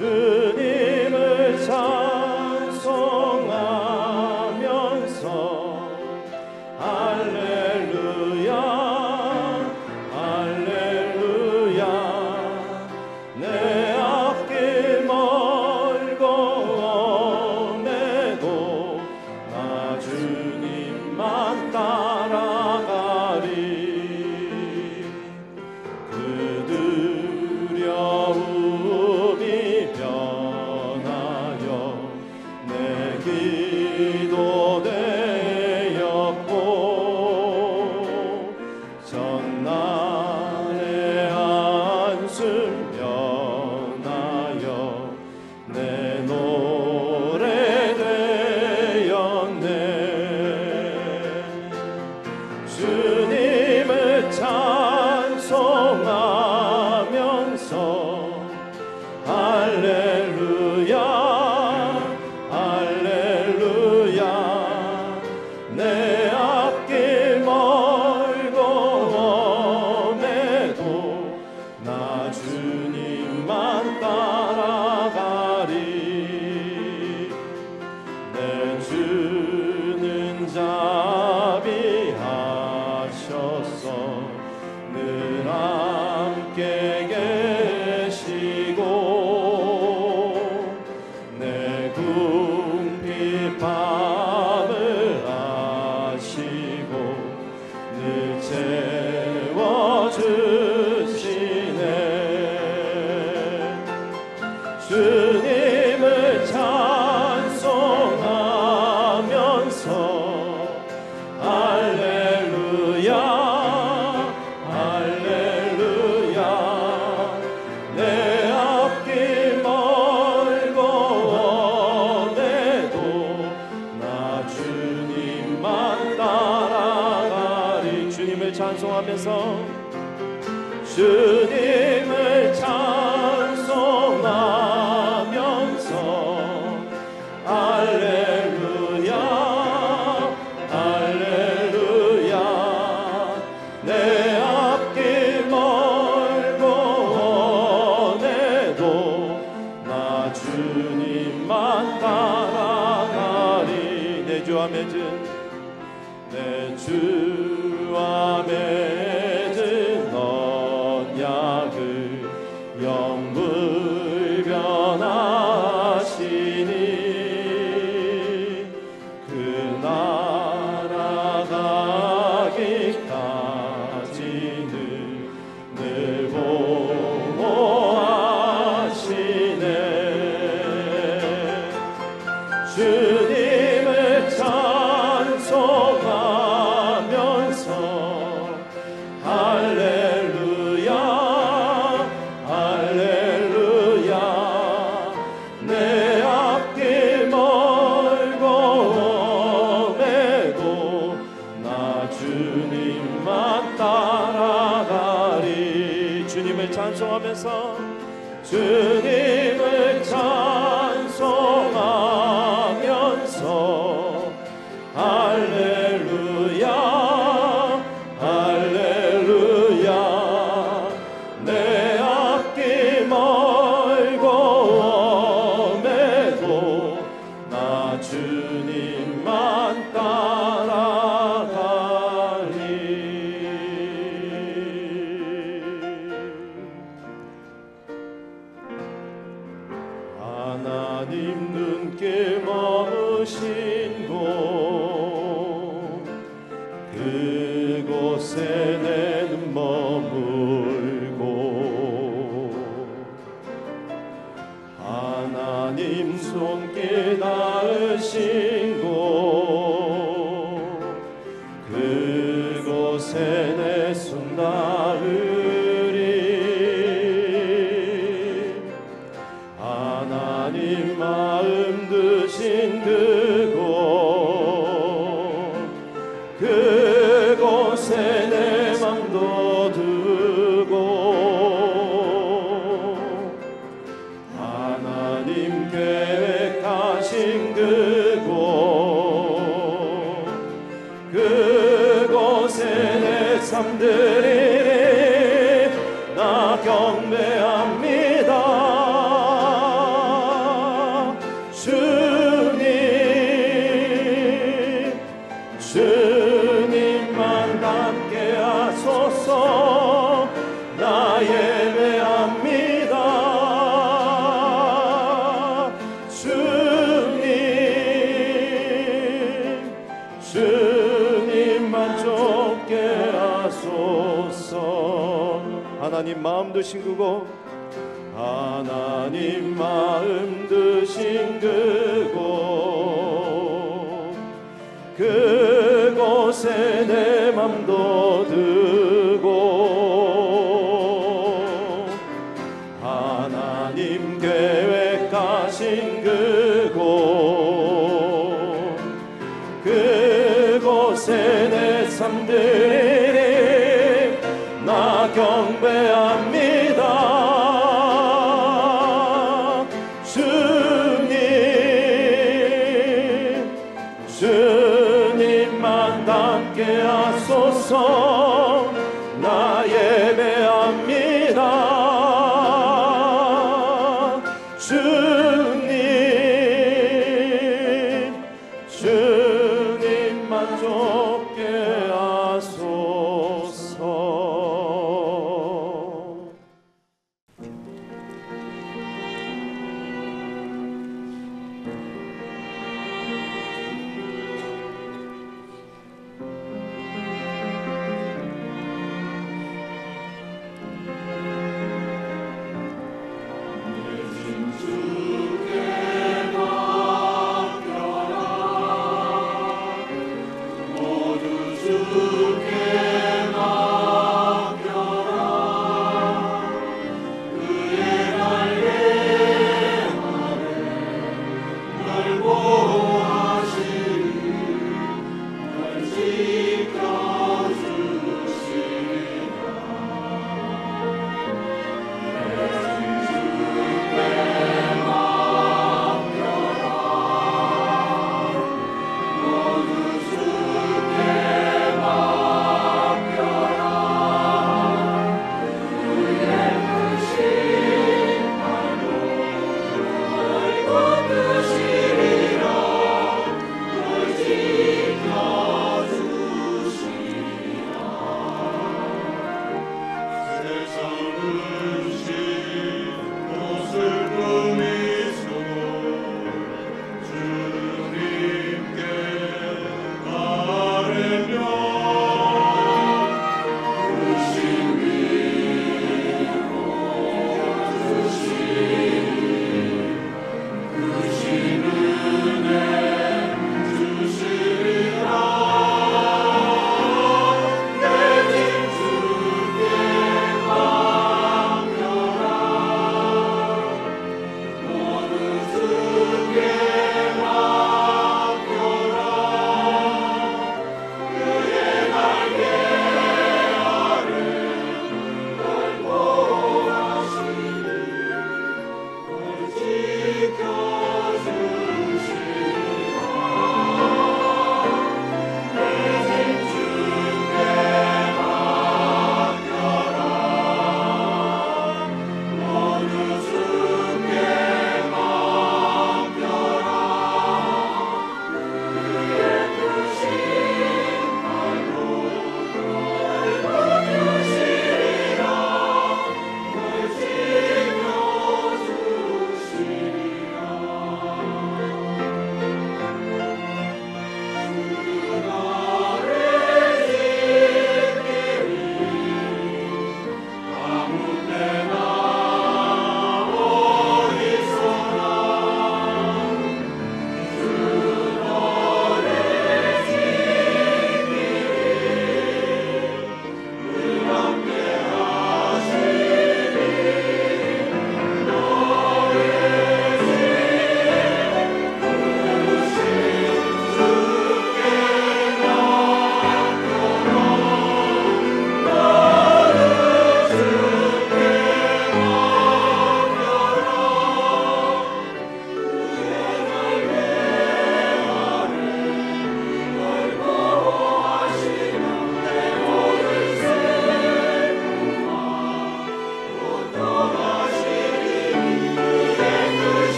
주님을 찬송하면서 할렐루야 할렐루야 내 앞길 멀고 험해도 나 주님만 따라가리 그 두려움이 변하여 내 기도 되었고 전날의 한숨 변하여 내 노래 되었네 주님을 찬송하면서 할렐루야 할렐루야 내 앞길 멀고 험해도 나 주님만 따라가리 내 주는 자비하셔서 늘 함께 계시고 내 궁핍함을 아시고 늘 채워주시네 주님을 찬송하면서 할렐루야 할렐루야 내 앞길 멀고 험해도 나 주님만 따라가리 주님을 찬송하면서 주님을 찬송하면서 할렐루야 할렐루야 내 앞길 멀고 험해도 나 주님만 따라가리 내 주와 맺은 언약을 영불변하시니 그 나라 가기까지는 늘 보호하시네 주님을 찬송하면서 할렐루야 할렐루야 내 앞길 멀고 험해도 나 주님만 따라가리 주님을 찬송하면서 주님을 찬송하면서 할렐루야 할렐루야 내 앞길 멀고 험해도 나 주님만 따라가리 하나님 눈길 머무신 곳 그곳에 내 눈 머물고 하나님 손길 닿으신 곳 그곳에 내 손 닿으리 하나님 마음 드신 그곳에 내 맘도 두고 하나님 계획하신 그곳에 내 삶 드리리 나 경배합니다 하나님 마음 드신 그곳, 하나님 마음 드신 그곳, 그곳에 내 맘도 두고 하나님 계획하신 그곳, 그곳에 내 삶 드리리 나 경배합니다. 주님만 닮게 하소서. 나 예배합니다. 주님만 좁게 하소서. 주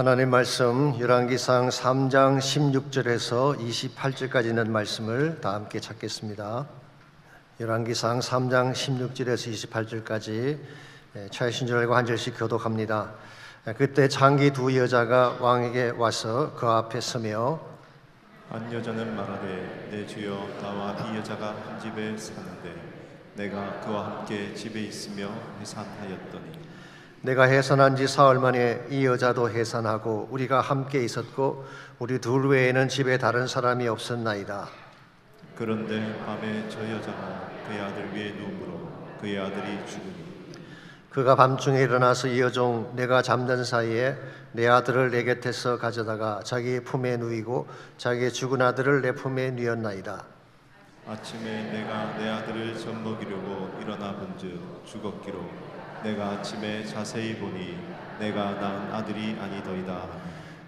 하나님 말씀 열왕기상 3장 16절에서 28절까지 있는 말씀을 다 함께 찾겠습니다. 열왕기상 3장 16절에서 28절까지 차이신 줄 알고 한 절씩 교독합니다. 그때 장기 두 여자가 왕에게 와서 그 앞에 서며 한 여자는 말하되 내 주여 나와 이 여자가 한 집에 사는데 내가 그와 함께 집에 있으며 해산하였더니 내가 해산한 지 사흘 만에 이 여자도 해산하고 우리가 함께 있었고 우리 둘 외에는 집에 다른 사람이 없었나이다. 그런데 밤에 저 여자가 그의 아들 위에 누우므로 그의 아들이 죽으니 그가 밤중에 일어나서 이 여종 내가 잠든 사이에 내 아들을 내 곁에서 가져다가 자기 품에 누이고 자기의 죽은 아들을 내 품에 누였나이다. 아침에 내가 내 아들을 젖먹이려고 일어나 본즉 죽었기로 내가 아침에 자세히 보니 내가 낳은 아들이 아니더이다.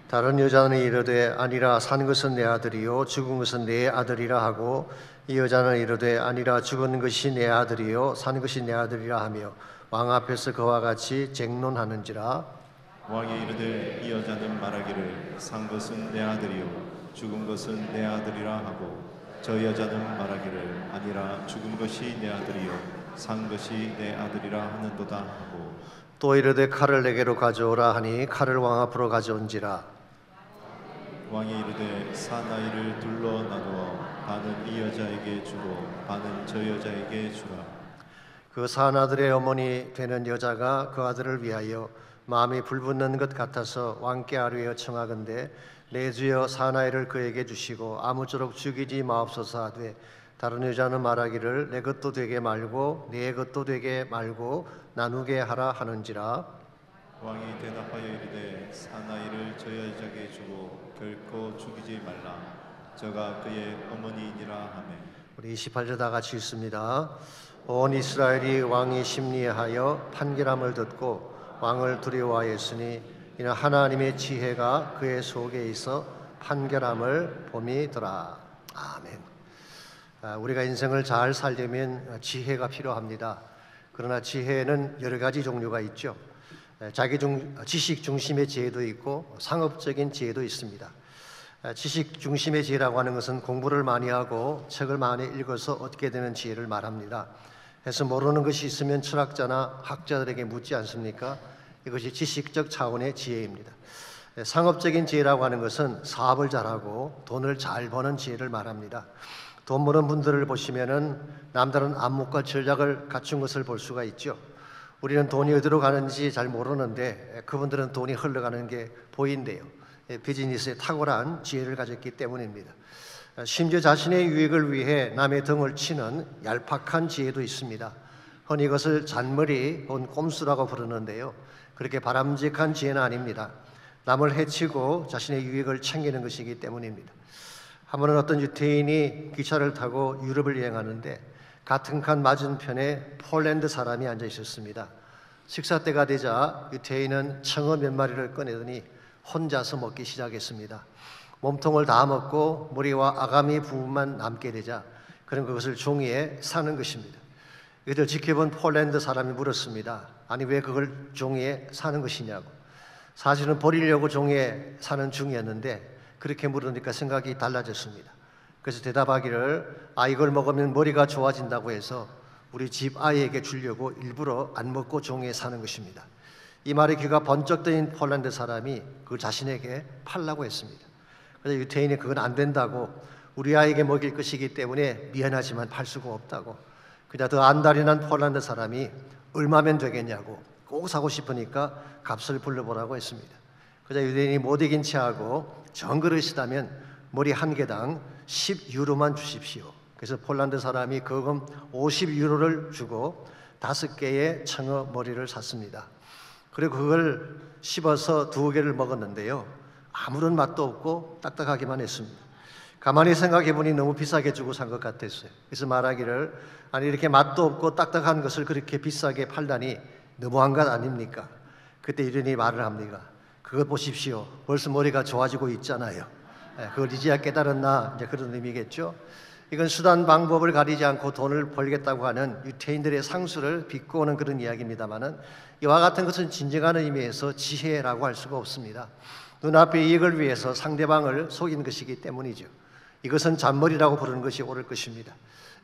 다른 여자는 이르되 아니라 산 것은 내 아들이요 죽은 것은 내 아들이라 하고 이 여자는 이르되 아니라 죽은 것이 내 아들이요 산 것이 내 아들이라 하며 왕 앞에서 그와 같이 쟁론하는지라. 왕이 이르되 이 여자는 말하기를 산 것은 내 아들이요 죽은 것은 내 아들이라 하고 저 여자는 말하기를 아니라 죽은 것이 내 아들이요 산 것이 내 아들이라 하는도다 하고 또 이르되 칼을 내게로 가져오라 하니 칼을 왕 앞으로 가져온지라. 왕이 이르되 사나이를 둘러 나누어 반은 이 여자에게 주고 반은 저 여자에게 주라. 그 사나들의 어머니 되는 여자가 그 아들을 위하여 마음이 불붙는 것 같아서 왕께 아뢰어 청하건대 내 주여 사나이를 그에게 주시고 아무쪼록 죽이지 마옵소서 하되 다른 여자는 말하기를 내 것도 되게 말고 네 것도 되게 말고 나누게 하라 하는지라. 왕이 대답하여 이르되 사나이를 저 여자에게 주고 결코 죽이지 말라. 저가 그의 어머니이니라 하매. 우리 28절 다 같이 읽습니다. 온 이스라엘이 왕이 심리하여 판결함을 듣고 왕을 두려워하였으니 이는 하나님의 지혜가 그의 속에 있어 판결함을 봄이더라. 아멘. 우리가 인생을 잘 살려면 지혜가 필요합니다. 그러나 지혜는 여러 가지 종류가 있죠. 지식 중심의 지혜도 있고 상업적인 지혜도 있습니다. 지식 중심의 지혜라고 하는 것은 공부를 많이 하고 책을 많이 읽어서 얻게 되는 지혜를 말합니다. 그래서 모르는 것이 있으면 철학자나 학자들에게 묻지 않습니까? 이것이 지식적 차원의 지혜입니다. 상업적인 지혜라고 하는 것은 사업을 잘하고 돈을 잘 버는 지혜를 말합니다. 돈 버는 분들을 보시면은 남다른 안목과 전략을 갖춘 것을 볼 수가 있죠. 우리는 돈이 어디로 가는지 잘 모르는데 그분들은 돈이 흘러가는 게 보인대요. 비즈니스에 탁월한 지혜를 가졌기 때문입니다. 심지어 자신의 유익을 위해 남의 등을 치는 얄팍한 지혜도 있습니다. 흔히 이것을 잔머리 혹은 꼼수라고 부르는데요. 그렇게 바람직한 지혜는 아닙니다. 남을 해치고 자신의 유익을 챙기는 것이기 때문입니다. 한 번은 어떤 유태인이 기차를 타고 유럽을 여행하는데 같은 칸 맞은편에 폴란드 사람이 앉아 있었습니다. 식사 때가 되자 유태인은 청어 몇 마리를 꺼내더니 혼자서 먹기 시작했습니다. 몸통을 다 먹고 머리와 아가미 부분만 남게 되자 그는 그것을 종이에 싸는 것입니다. 이것을 지켜본 폴란드 사람이 물었습니다. 아니 왜 그걸 종이에 싸는 것이냐고. 사실은 버리려고 종이에 싸는 중이었는데 그렇게 물으니까 생각이 달라졌습니다. 그래서 대답하기를 이걸 먹으면 머리가 좋아진다고 해서 우리 집 아이에게 주려고 일부러 안 먹고 종이에 싸는 것입니다. 이 말에 귀가 번쩍 뜨인 폴란드 사람이 그 자신에게 팔라고 했습니다. 그래서 유태인이 그건 안 된다고 우리 아이에게 먹일 것이기 때문에 미안하지만 팔 수가 없다고. 그냥 더 안달이 난 폴란드 사람이 얼마면 되겠냐고 꼭 사고 싶으니까 값을 불러보라고 했습니다. 그래서 유대인이 못 이긴 체하고 정그릇이다면 머리 한 개당 10유로만 주십시오. 그래서 폴란드 사람이 거금 50유로를 주고 5개의 청어 머리를 샀습니다. 그리고 그걸 씹어서 2개를 먹었는데요. 아무런 맛도 없고 딱딱하기만 했습니다. 가만히 생각해 보니 너무 비싸게 주고 산 것 같았어요. 그래서 말하기를 아니 이렇게 맛도 없고 딱딱한 것을 그렇게 비싸게 팔다니 너무한 것 아닙니까? 그때 이런이 말을 합니다. 그것 보십시오. 벌써 머리가 좋아지고 있잖아요. 그걸 이제야 깨달았나 이제 그런 의미겠죠. 이건 수단 방법을 가리지 않고 돈을 벌겠다고 하는 유태인들의 상수를 비꼬는 그런 이야기입니다만은 이와 같은 것은 진정한 의미에서 지혜라고 할 수가 없습니다. 눈앞의 이익을 위해서 상대방을 속인 것이기 때문이죠. 이것은 잔머리라고 부르는 것이 옳을 것입니다.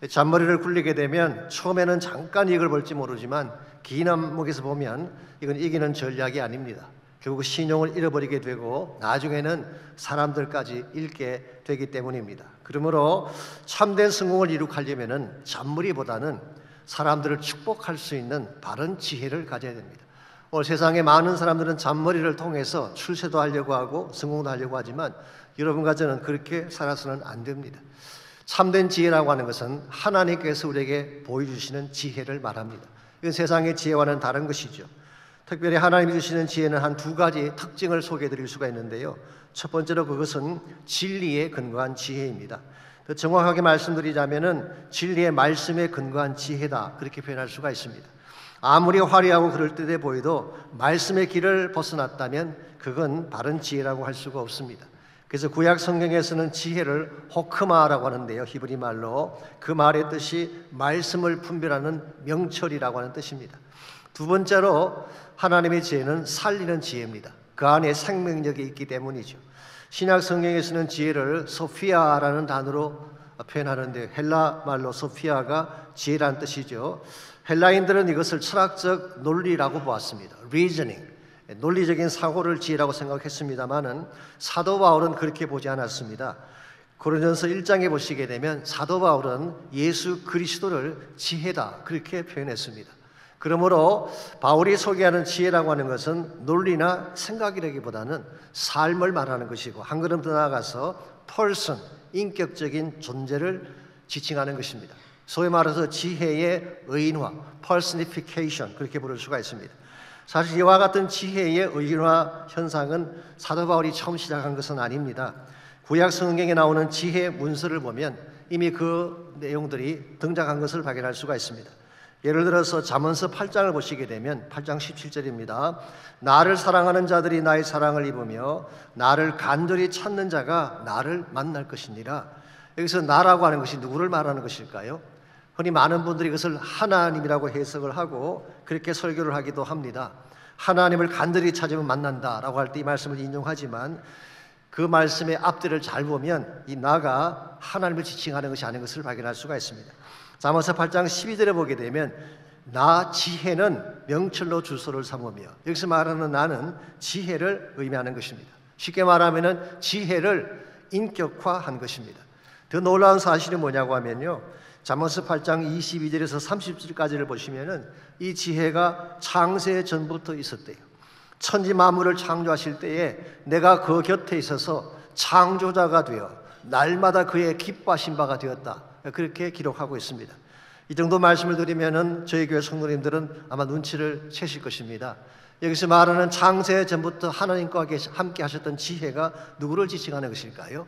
잔머리를 굴리게 되면 처음에는 잠깐 이익을 볼지 모르지만 긴 안목에서 보면 이건 이기는 전략이 아닙니다. 결국 신용을 잃어버리게 되고 나중에는 사람들까지 잃게 되기 때문입니다. 그러므로 참된 성공을 이룩하려면 잔머리보다는 사람들을 축복할 수 있는 바른 지혜를 가져야 됩니다. 오늘 세상에 많은 사람들은 잔머리를 통해서 출세도 하려고 하고 성공도 하려고 하지만 여러분과 저는 그렇게 살아서는 안 됩니다. 참된 지혜라고 하는 것은 하나님께서 우리에게 보여주시는 지혜를 말합니다. 이건 세상의 지혜와는 다른 것이죠. 특별히 하나님이 주시는 지혜는 한 두 가지 특징을 소개해 드릴 수가 있는데요. 첫 번째로 그것은 진리에 근거한 지혜입니다. 더 정확하게 말씀드리자면은 진리의 말씀에 근거한 지혜다, 그렇게 표현할 수가 있습니다. 아무리 화려하고 그럴듯해 보여도 말씀의 길을 벗어났다면 그건 바른 지혜라고 할 수가 없습니다. 그래서 구약 성경에서는 지혜를 호크마라고 하는데요, 히브리 말로 그 말의 뜻이 말씀을 분별하는 명철이라고 하는 뜻입니다. 두 번째로 하나님의 지혜는 살리는 지혜입니다. 그 안에 생명력이 있기 때문이죠. 신약 성경에서는 지혜를 소피아라는 단어로 표현하는데 헬라 말로 소피아가 지혜라는 뜻이죠. 헬라인들은 이것을 철학적 논리라고 보았습니다. reasoning, 논리적인 사고를 지혜라고 생각했습니다마는 사도 바울은 그렇게 보지 않았습니다. 고린도전서 1장에 보시게 되면 사도 바울은 예수 그리스도를 지혜다, 그렇게 표현했습니다. 그러므로 바울이 소개하는 지혜라고 하는 것은 논리나 생각이라기보다는 삶을 말하는 것이고 한 걸음 더 나아가서 person, 인격적인 존재를 지칭하는 것입니다. 소위 말해서 지혜의 의인화, personification, 그렇게 부를 수가 있습니다. 사실 이와 같은 지혜의 의인화 현상은 사도 바울이 처음 시작한 것은 아닙니다. 구약 성경에 나오는 지혜 문서를 보면 이미 그 내용들이 등장한 것을 발견할 수가 있습니다. 예를 들어서 잠언서 8장을 보시게 되면 8장 17절입니다. 나를 사랑하는 자들이 나의 사랑을 입으며 나를 간절히 찾는 자가 나를 만날 것이니라. 여기서 나라고 하는 것이 누구를 말하는 것일까요? 흔히 많은 분들이 이것을 하나님이라고 해석을 하고 그렇게 설교를 하기도 합니다. 하나님을 간절히 찾으면 만난다라고 할 때 이 말씀을 인용하지만 그 말씀의 앞뒤를 잘 보면 이 나가 하나님을 지칭하는 것이 아닌 것을 발견할 수가 있습니다. 잠언서 8장 12절에 보게 되면 나 지혜는 명철로 주소를 삼으며, 여기서 말하는 나는 지혜를 의미하는 것입니다. 쉽게 말하면 지혜를 인격화한 것입니다. 더 놀라운 사실이 뭐냐고 하면요, 잠언서 8장 22절에서 30절까지를 보시면은 이 지혜가 창세 전부터 있었대요. 천지 만물을 창조하실 때에 내가 그 곁에 있어서 창조자가 되어 날마다 그의 기뻐하신 바가 되었다, 그렇게 기록하고 있습니다. 이 정도 말씀을 드리면은 저희 교회 성도님들은 아마 눈치를 채실 것입니다. 여기서 말하는 창세 전부터 하나님과 함께 하셨던 지혜가 누구를 지칭하는 것일까요?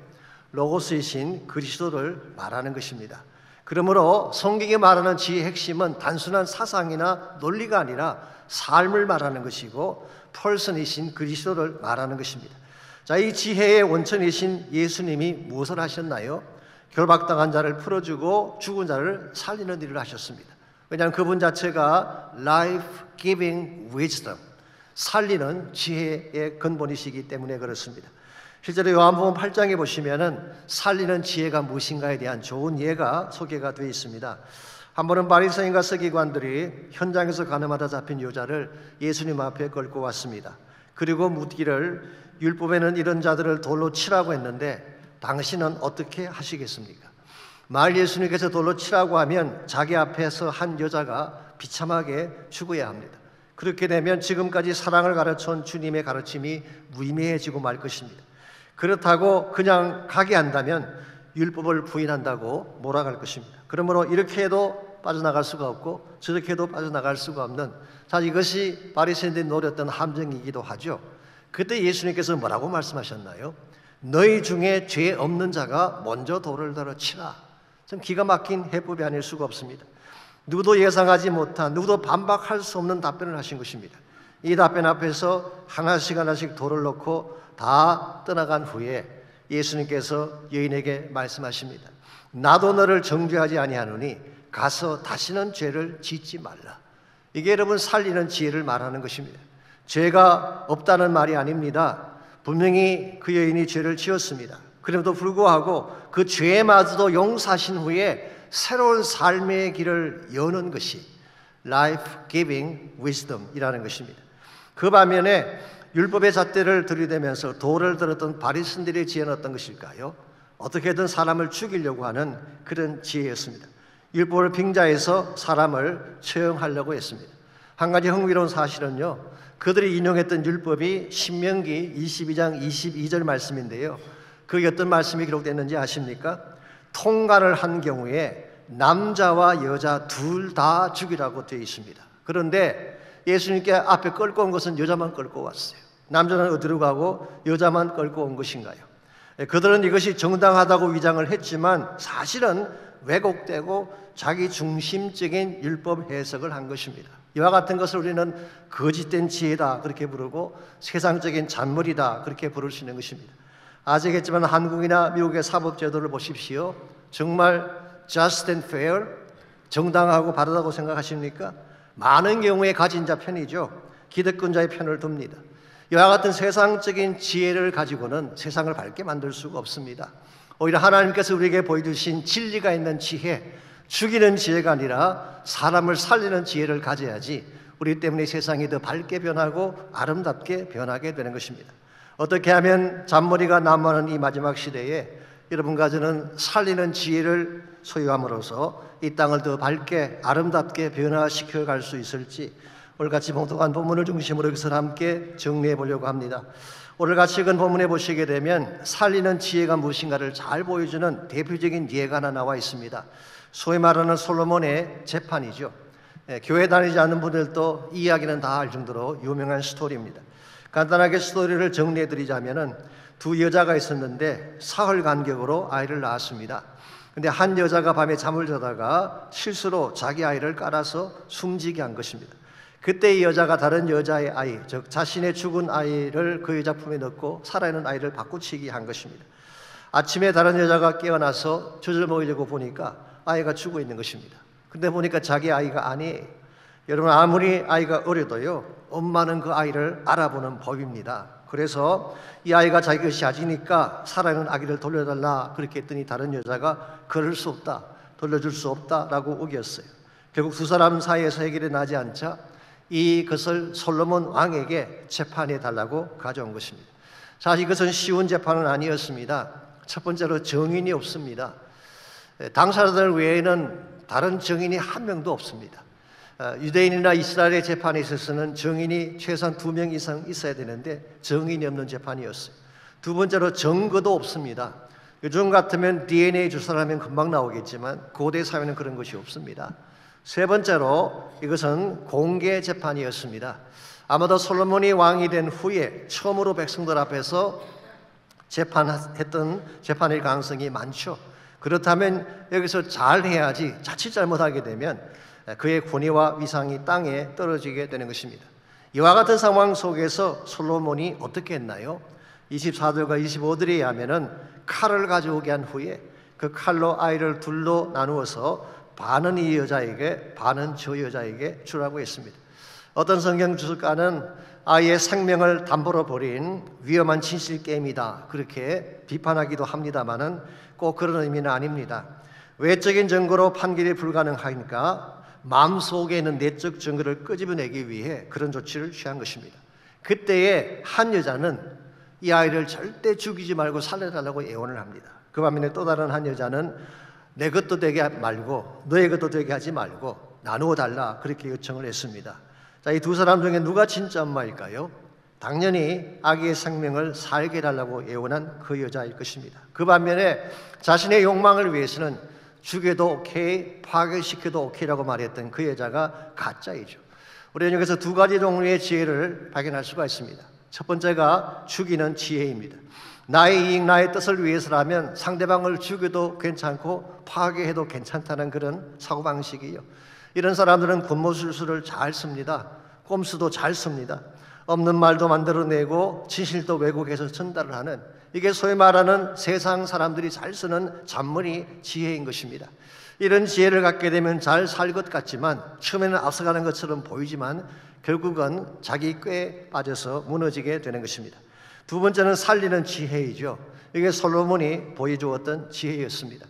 로고스이신 그리스도를 말하는 것입니다. 그러므로 성경이 말하는 지혜의 핵심은 단순한 사상이나 논리가 아니라 삶을 말하는 것이고 펄슨이신 그리스도를 말하는 것입니다. 자, 이 지혜의 원천이신 예수님이 무엇을 하셨나요? 결박당한 자를 풀어주고 죽은 자를 살리는 일을 하셨습니다. 왜냐하면 그분 자체가 life-giving wisdom, 살리는 지혜의 근본이시기 때문에 그렇습니다. 실제로 요한복음 8장에 보시면은 살리는 지혜가 무엇인가에 대한 좋은 예가 소개가 되어 있습니다. 한 번은 바리새인과 서기관들이 현장에서 가늠하다 잡힌 여자를 예수님 앞에 끌고 왔습니다. 그리고 묻기를 율법에는 이런 자들을 돌로 치라고 했는데 당신은 어떻게 하시겠습니까? 만일 예수님께서 돌로 치라고 하면 자기 앞에서 한 여자가 비참하게 죽어야 합니다. 그렇게 되면 지금까지 사랑을 가르쳐온 주님의 가르침이 무의미해지고 말 것입니다. 그렇다고 그냥 가게 한다면 율법을 부인한다고 몰아갈 것입니다. 그러므로 이렇게 해도 빠져나갈 수가 없고 저렇게 해도 빠져나갈 수가 없는, 사실 이것이 바리새인들이 노렸던 함정이기도 하죠. 그때 예수님께서 뭐라고 말씀하셨나요? 너희 중에 죄 없는 자가 먼저 돌을 들어 치라. 참 기가 막힌 해법이 아닐 수가 없습니다. 누구도 예상하지 못한, 누구도 반박할 수 없는 답변을 하신 것입니다. 이 답변 앞에서 하나씩 하나씩 돌을 놓고 다 떠나간 후에 예수님께서 여인에게 말씀하십니다. 나도 너를 정죄하지 아니하노니 가서 다시는 죄를 짓지 말라. 이게 여러분 살리는 지혜를 말하는 것입니다. 죄가 없다는 말이 아닙니다. 분명히 그 여인이 죄를 지었습니다. 그럼에도 불구하고 그 죄마저도 용서하신 후에 새로운 삶의 길을 여는 것이 life-giving wisdom이라는 것입니다. 그 반면에 율법의 잣대를 들이대면서 돌을 들었던 바리새인들의 지혜는 어떤 것일까요? 어떻게든 사람을 죽이려고 하는 그런 지혜였습니다. 율법을 빙자해서 사람을 처형하려고 했습니다. 한 가지 흥미로운 사실은요, 그들이 인용했던 율법이 신명기 22장 22절 말씀인데요, 그게 어떤 말씀이 기록됐는지 아십니까? 통관을 한 경우에 남자와 여자 둘 다 죽이라고 되어 있습니다. 그런데 예수님께 앞에 끌고 온 것은 여자만 끌고 왔어요. 남자는 어디로 가고 여자만 끌고 온 것인가요? 그들은 이것이 정당하다고 위장을 했지만 사실은 왜곡되고 자기 중심적인 율법 해석을 한 것입니다. 이와 같은 것을 우리는 거짓된 지혜다 그렇게 부르고 세상적인 잔머리다 그렇게 부를 수 있는 것입니다. 아시겠지만 한국이나 미국의 사법제도를 보십시오. 정말 just and fair, 정당하고 바르다고 생각하십니까? 많은 경우에 가진 자 편이죠. 기득권자의 편을 둡니다. 이와 같은 세상적인 지혜를 가지고는 세상을 밝게 만들 수가 없습니다. 오히려 하나님께서 우리에게 보여주신 진리가 있는 지혜, 죽이는 지혜가 아니라 사람을 살리는 지혜를 가져야지 우리 때문에 세상이 더 밝게 변하고 아름답게 변하게 되는 것입니다. 어떻게 하면 잔머리가 난무하는 이 마지막 시대에 여러분과 저는 살리는 지혜를 소유함으로써 이 땅을 더 밝게 아름답게 변화시켜 갈 수 있을지 오늘같이 봉독한 본문을 중심으로 여기서 함께 정리해 보려고 합니다. 오늘 같이 읽은 본문에 보시게 되면 살리는 지혜가 무엇인가를 잘 보여주는 대표적인 예가 하나 나와 있습니다. 소위 말하는 솔로몬의 재판이죠. 교회 다니지 않는 분들도 이 이야기는 다 알 정도로 유명한 스토리입니다. 간단하게 스토리를 정리해 드리자면은 두 여자가 있었는데 사흘 간격으로 아이를 낳았습니다. 근데 한 여자가 밤에 잠을 자다가 실수로 자기 아이를 깔아서 숨지게 한 것입니다. 그때 이 여자가 다른 여자의 아이, 즉 자신의 죽은 아이를 그 여자 품에 넣고 살아있는 아이를 바꾸치기 한 것입니다. 아침에 다른 여자가 깨어나서 젖을 먹이려고 보니까 아이가 죽어 있는 것입니다. 근데 보니까 자기 아이가 아니에요. 여러분, 아무리 아이가 어려도요, 엄마는 그 아이를 알아보는 법입니다. 그래서 이 아이가 자기 것이 아니니까 살아있는 아기를 돌려달라 그렇게 했더니 다른 여자가 그럴 수 없다, 돌려줄 수 없다라고 우겼어요. 결국 두 사람 사이에서 해결이 나지 않자 이것을 솔로몬 왕에게 재판해 달라고 가져온 것입니다. 사실 이것은 쉬운 재판은 아니었습니다. 첫 번째로 정인이 없습니다. 당사자들 외에는 다른 정인이 한 명도 없습니다. 유대인이나 이스라엘의 재판에 있어서는 정인이 최소한 2명 이상 있어야 되는데 정인이 없는 재판이었어요. 두 번째로 증거도 없습니다. 요즘 같으면 DNA 조사를 금방 나오겠지만 고대 사회는 그런 것이 없습니다. 세 번째로 이것은 공개 재판이었습니다. 아마도 솔로몬이 왕이 된 후에 처음으로 백성들 앞에서 재판일 가능성이 많죠. 그렇다면 여기서 잘해야지 자칫 잘못하게 되면 그의 권위와 위상이 땅에 떨어지게 되는 것입니다. 이와 같은 상황 속에서 솔로몬이 어떻게 했나요? 24절과 25절에 의하면 칼을 가져오게 한 후에 그 칼로 아이를 둘로 나누어서 반은 이 여자에게 반은 저 여자에게 주라고 했습니다. 어떤 성경 주석가는 아이의 생명을 담보로 버린 위험한 진실 게임이다 그렇게 비판하기도 합니다만은 꼭 그런 의미는 아닙니다. 외적인 증거로 판결이 불가능하니까 마음속에 있는 내적 증거를 끄집어내기 위해 그런 조치를 취한 것입니다. 그때에 한 여자는 이 아이를 절대 죽이지 말고 살려달라고 애원을 합니다. 그 반면에 또 다른 한 여자는 내 것도 되게 말고 너의 것도 되게 하지 말고 나누어 달라 그렇게 요청을 했습니다. 자, 이 두 사람 중에 누가 진짜 엄마일까요? 당연히 아기의 생명을 살게 해달라고 애원한 그 여자일 것입니다. 그 반면에 자신의 욕망을 위해서는 죽여도 오케이, 파괴시켜도 오케이라고 말했던 그 여자가 가짜이죠. 우리는 여기서 두 가지 종류의 지혜를 발견할 수가 있습니다. 첫 번째가 죽이는 지혜입니다. 나의 이익, 나의 뜻을 위해서라면 상대방을 죽여도 괜찮고 파괴해도 괜찮다는 그런 사고방식이에요. 이런 사람들은 군무술수를 잘 씁니다. 꼼수도 잘 씁니다. 없는 말도 만들어내고 진실도 왜곡해서 전달을 하는, 이게 소위 말하는 세상 사람들이 잘 쓰는 잔머리 지혜인 것입니다. 이런 지혜를 갖게 되면 잘 살 것 같지만, 처음에는 앞서가는 것처럼 보이지만 결국은 자기 꾀에 빠져서 무너지게 되는 것입니다. 두 번째는 살리는 지혜이죠. 이게 솔로몬이 보여주었던 지혜였습니다.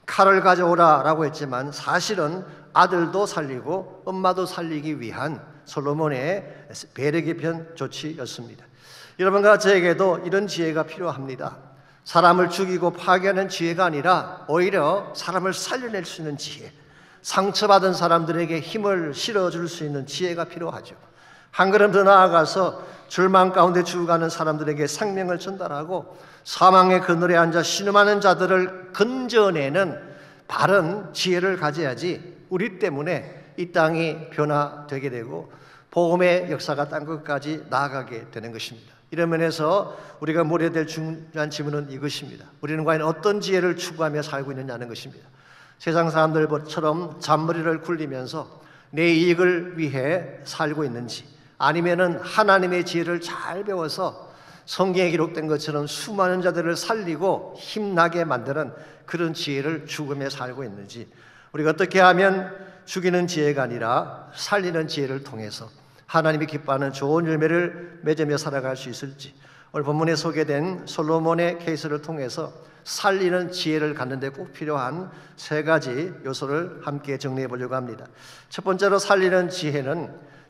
칼을 가져오라라고 했지만 사실은 아들도 살리고 엄마도 살리기 위한 솔로몬의 배려 깊은 조치였습니다. 여러분과 저에게도 이런 지혜가 필요합니다. 사람을 죽이고 파괴하는 지혜가 아니라 오히려 사람을 살려낼 수 있는 지혜, 상처받은 사람들에게 힘을 실어줄 수 있는 지혜가 필요하죠. 한 걸음 더 나아가서 절망 가운데 죽어가는 사람들에게 생명을 전달하고 사망의 그늘에 앉아 신음하는 자들을 건져내는 바른 지혜를 가져야지 우리 때문에 이 땅이 변화되게 되고 복음의 역사가 딴 것까지 나아가게 되는 것입니다. 이런 면에서 우리가 물어야 될 중요한 질문은 이것입니다. 우리는 과연 어떤 지혜를 추구하며 살고 있느냐는 것입니다. 세상 사람들처럼 잔머리를 굴리면서 내 이익을 위해 살고 있는지, 아니면은 하나님의 지혜를 잘 배워서 성경에 기록된 것처럼 수많은 자들을 살리고 힘나게 만드는 그런 지혜를 추구하며 살고 있는지, 우리가 어떻게 하면 죽이는 지혜가 아니라 살리는 지혜를 통해서 하나님이 기뻐하는 좋은 열매를 맺으며 살아갈 수 있을지, 오늘 본문에 소개된 솔로몬의 케이스를 통해서 살리는 지혜를 갖는 데 꼭 필요한 세 가지 요소를 함께 정리해 보려고 합니다. 첫 번째로 살리는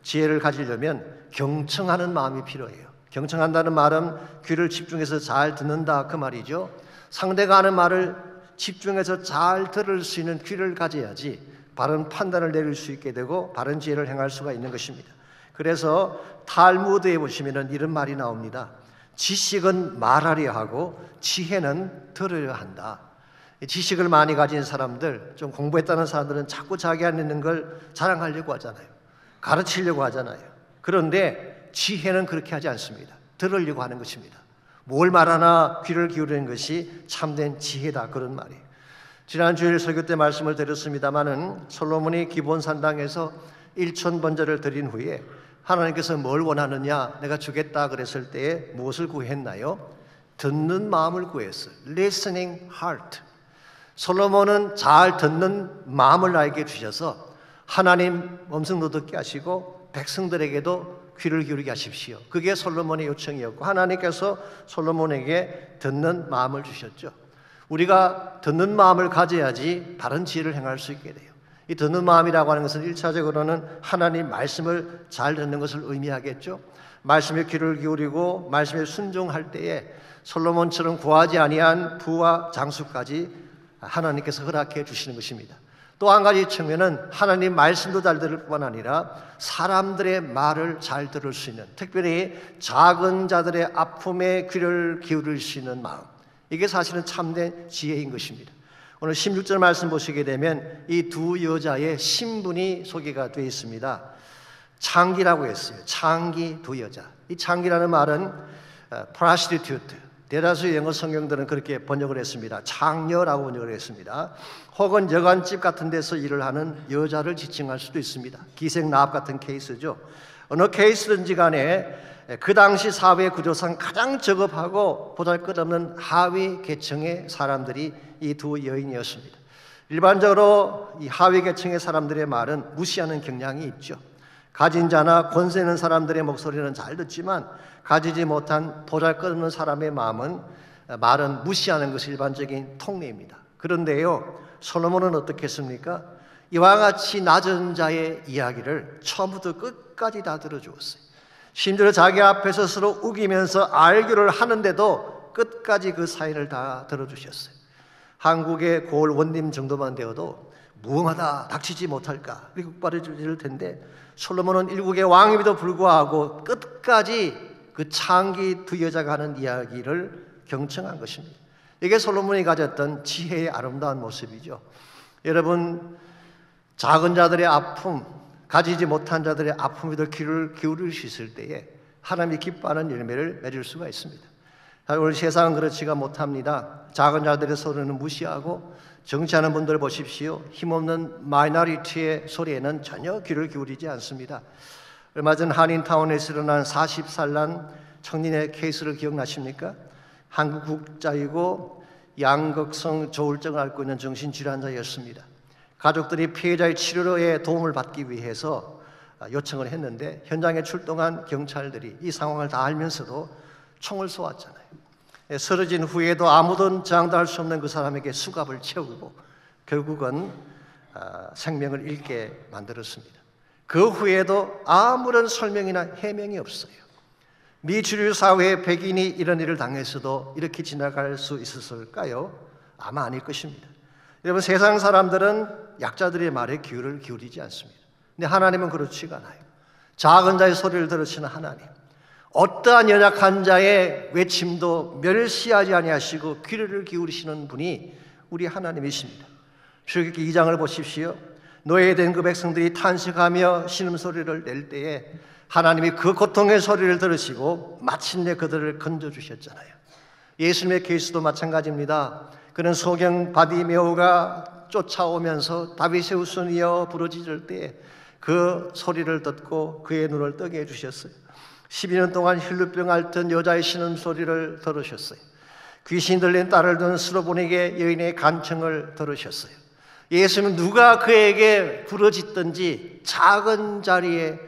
지혜를 가지려면 경청하는 마음이 필요해요. 경청한다는 말은 귀를 집중해서 잘 듣는다 그 말이죠. 상대가 하는 말을 집중해서 잘 들을 수 있는 귀를 가져야지 바른 판단을 내릴 수 있게 되고 바른 지혜를 행할 수가 있는 것입니다. 그래서 탈무드에 보시면 이런 말이 나옵니다. 지식은 말하려 하고 지혜는 들으려 한다. 지식을 많이 가진 사람들, 좀 공부했다는 사람들은 자꾸 자기 안에 있는 걸 자랑하려고 하잖아요. 가르치려고 하잖아요. 그런데 지혜는 그렇게 하지 않습니다. 들으려고 하는 것입니다. 뭘 말하나 귀를 기울이는 것이 참된 지혜다, 그런 말이에요. 지난 주일 설교 때 말씀을 드렸습니다마는 솔로몬이 기본산당에서 1,000번제를 드린 후에 하나님께서 뭘 원하느냐, 내가 주겠다 그랬을 때에 무엇을 구했나요? 듣는 마음을 구했어요. Listening heart. 솔로몬은 잘 듣는 마음을 나에게 주셔서 하나님 음성도 듣게 하시고 백성들에게도 귀를 기울이게 하십시오. 그게 솔로몬의 요청이었고 하나님께서 솔로몬에게 듣는 마음을 주셨죠. 우리가 듣는 마음을 가져야지 바른 지혜를 행할 수 있게 돼요. 이 듣는 마음이라고 하는 것은 1차적으로는 하나님 말씀을 잘 듣는 것을 의미하겠죠. 말씀에 귀를 기울이고 말씀에 순종할 때에 솔로몬처럼 구하지 아니한 부와 장수까지 하나님께서 허락해 주시는 것입니다. 또 한 가지 측면은 하나님 말씀도 잘 들을 뿐만 아니라 사람들의 말을 잘 들을 수 있는, 특별히 작은 자들의 아픔에 귀를 기울일 수 있는 마음, 이게 사실은 참된 지혜인 것입니다. 오늘 16절 말씀 보시게 되면 이 두 여자의 신분이 소개가 되어 있습니다. 창기라고 했어요. 창기 두 여자. 이 창기라는 말은 prostitute, 대다수의 영어 성경들은 그렇게 번역을 했습니다. 창녀라고 번역을 했습니다. 혹은 여관집 같은 데서 일을 하는 여자를 지칭할 수도 있습니다. 기생나합 같은 케이스죠. 어느 케이스든지 간에 그 당시 사회 구조상 가장 저급하고 보잘것없는 하위 계층의 사람들이 이 두 여인이었습니다. 일반적으로 이 하위 계층의 사람들의 말은 무시하는 경향이 있죠. 가진 자나 권세 있는 사람들의 목소리는 잘 듣지만 가지지 못한 보잘것없는 사람의 말은 무시하는 것이 일반적인 통례입니다. 그런데요, 솔로몬은 어떻게 했습니까? 이와 같이 낮은 자의 이야기를 처음부터 끝까지 다 들어주었어요. 심지어 자기 앞에서 서로 우기면서 알교를 하는데도 끝까지 그 사연을 다 들어주셨어요. 한국의 고을 원님 정도만 되어도 무엄하다, 닥치지 못할까 이렇게 국발해줄 텐데 솔로몬은 일국의 왕임에도 불구하고 끝까지 그 창기 두 여자가 하는 이야기를 경청한 것입니다. 이게 솔로몬이 가졌던 지혜의 아름다운 모습이죠. 여러분, 작은 자들의 아픔, 가지지 못한 자들의 아픔에도 귀를 기울일 수 있을 때에 하나님이 기뻐하는 열매를 맺을 수가 있습니다. 오늘 세상은 그렇지가 못합니다. 작은 자들의 소리는 무시하고 정치하는 분들 보십시오. 힘없는 마이너리티의 소리에는 전혀 귀를 기울이지 않습니다. 얼마 전 한인타운에서 일어난 40살 청년의 케이스를 기억나십니까? 한국 국자이고 양극성 조울증을 앓고 있는 정신질환자였습니다. 가족들이 피해자의 치료에 도움을 받기 위해서 요청을 했는데 현장에 출동한 경찰들이 이 상황을 다 알면서도 총을 쏘았잖아요. 쓰러진 후에도 아무도 저항할 수 없는 그 사람에게 수갑을 채우고 결국은 생명을 잃게 만들었습니다. 그 후에도 아무런 설명이나 해명이 없어요. 미 주류 사회의 백인이 이런 일을 당했어도 이렇게 지나갈 수 있었을까요? 아마 아닐 것입니다. 여러분, 세상 사람들은 약자들의 말에 귀를 기울이지 않습니다. 근데 하나님은 그렇지가 않아요. 작은 자의 소리를 들으시는 하나님, 어떠한 연약한 자의 외침도 멸시하지 아니하시고 귀를 기울이시는 분이 우리 하나님이십니다. 출애굽기 2장을 보십시오. 노예된 그 백성들이 탄식하며 신음소리를 낼 때에 하나님이 그 고통의 소리를 들으시고 마침내 그들을 건져주셨잖아요. 예수님의 케이스도 마찬가지입니다. 그는 소경 바디메오가 쫓아오면서 다윗의 후손이여 부르짖을 때 그 소리를 듣고 그의 눈을 뜨게 해주셨어요. 12년 동안 혈루병 앓던 여자의 신음소리를 들으셨어요. 귀신 들린 딸을 둔 스로보니게 여인의 간청을 들으셨어요. 예수는 누가 그에게 부르짖든지 작은 자리에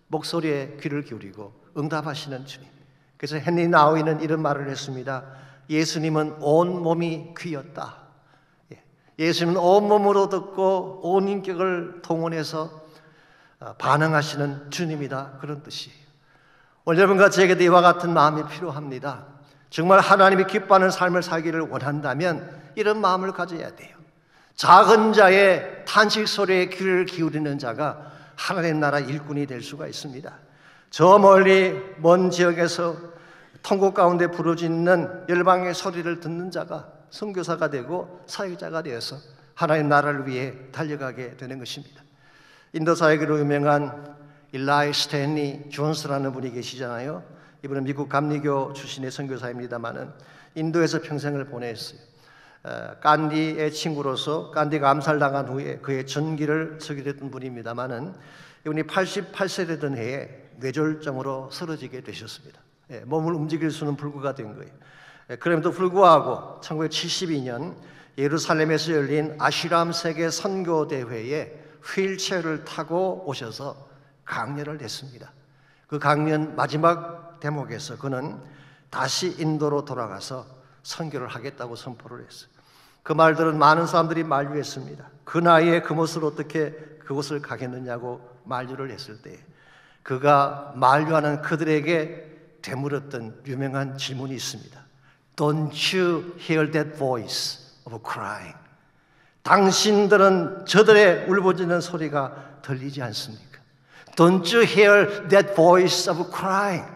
목소리에 귀를 기울이고 응답하시는 주님. 그래서 헨리 나우이는 이런 말을 했습니다. 예수님은 온 몸이 귀였다. 예수님은 온 몸으로 듣고 온 인격을 동원해서 반응하시는 주님이다, 그런 뜻이에요. 오늘 여러분과 제게도 이와 같은 마음이 필요합니다. 정말 하나님이 기뻐하는 삶을 살기를 원한다면 이런 마음을 가져야 돼요. 작은 자의 탄식 소리에 귀를 기울이는 자가 하나님 나라 일꾼이 될 수가 있습니다. 저 멀리 먼 지역에서 통곡 가운데 부르짖는 열방의 소리를 듣는 자가 선교사가 되고 사역자가 되어서 하나님 나라를 위해 달려가게 되는 것입니다. 인도 사역으로 유명한 일라이 스탠리 존스라는 분이 계시잖아요. 이분은 미국 감리교 출신의 선교사입니다만은 인도에서 평생을 보냈어요. 간디의 친구로서 간디가 암살당한 후에 그의 전기를 서기했던 분입니다만은 이분이 88세 되던 해에 뇌졸중으로 쓰러지게 되셨습니다. 몸을 움직일 수는 불구가 된 거예요. 그럼에도 불구하고 1972년 예루살렘에서 열린 아시람 세계 선교 대회에 휠체어를 타고 오셔서 강연을 했습니다. 그 강연 마지막 대목에서 그는 다시 인도로 돌아가서 선교를 하겠다고 선포를 했어요. 그 말들은 많은 사람들이 만류했습니다. 그 나이에 그 모습을 어떻게 그곳을 가겠느냐고 만류를 했을 때 그가 만류하는 그들에게 되물었던 유명한 질문이 있습니다. Don't you hear that voice of crying? 당신들은 저들의 울부짖는 소리가 들리지 않습니까? Don't you hear that voice of crying?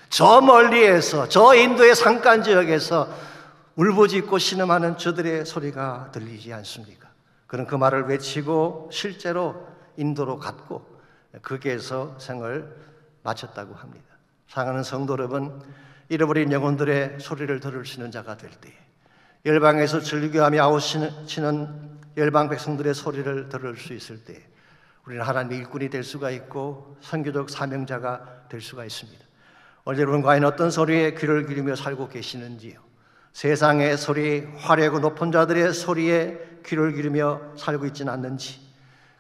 저 멀리에서, 저 인도의 산간 지역에서 울부짖고 신음하는 저들의 소리가 들리지 않습니까? 그는 그 말을 외치고 실제로 인도로 갔고 거기에서 생을 마쳤다고 합니다. 사랑하는 성도 여러분, 잃어버린 영혼들의 소리를 들을 수 있는 자가 될 때, 열방에서 즐겨하며 아우치는 열방 백성들의 소리를 들을 수 있을 때 우리는 하나님의 일꾼이 될 수가 있고 선교적 사명자가 될 수가 있습니다. 오늘 여러분 과연 어떤 소리에 귀를 기울이며 살고 계시는지요? 세상의 소리, 화려하고 높은 자들의 소리에 귀를 기울이며 살고 있지는 않는지.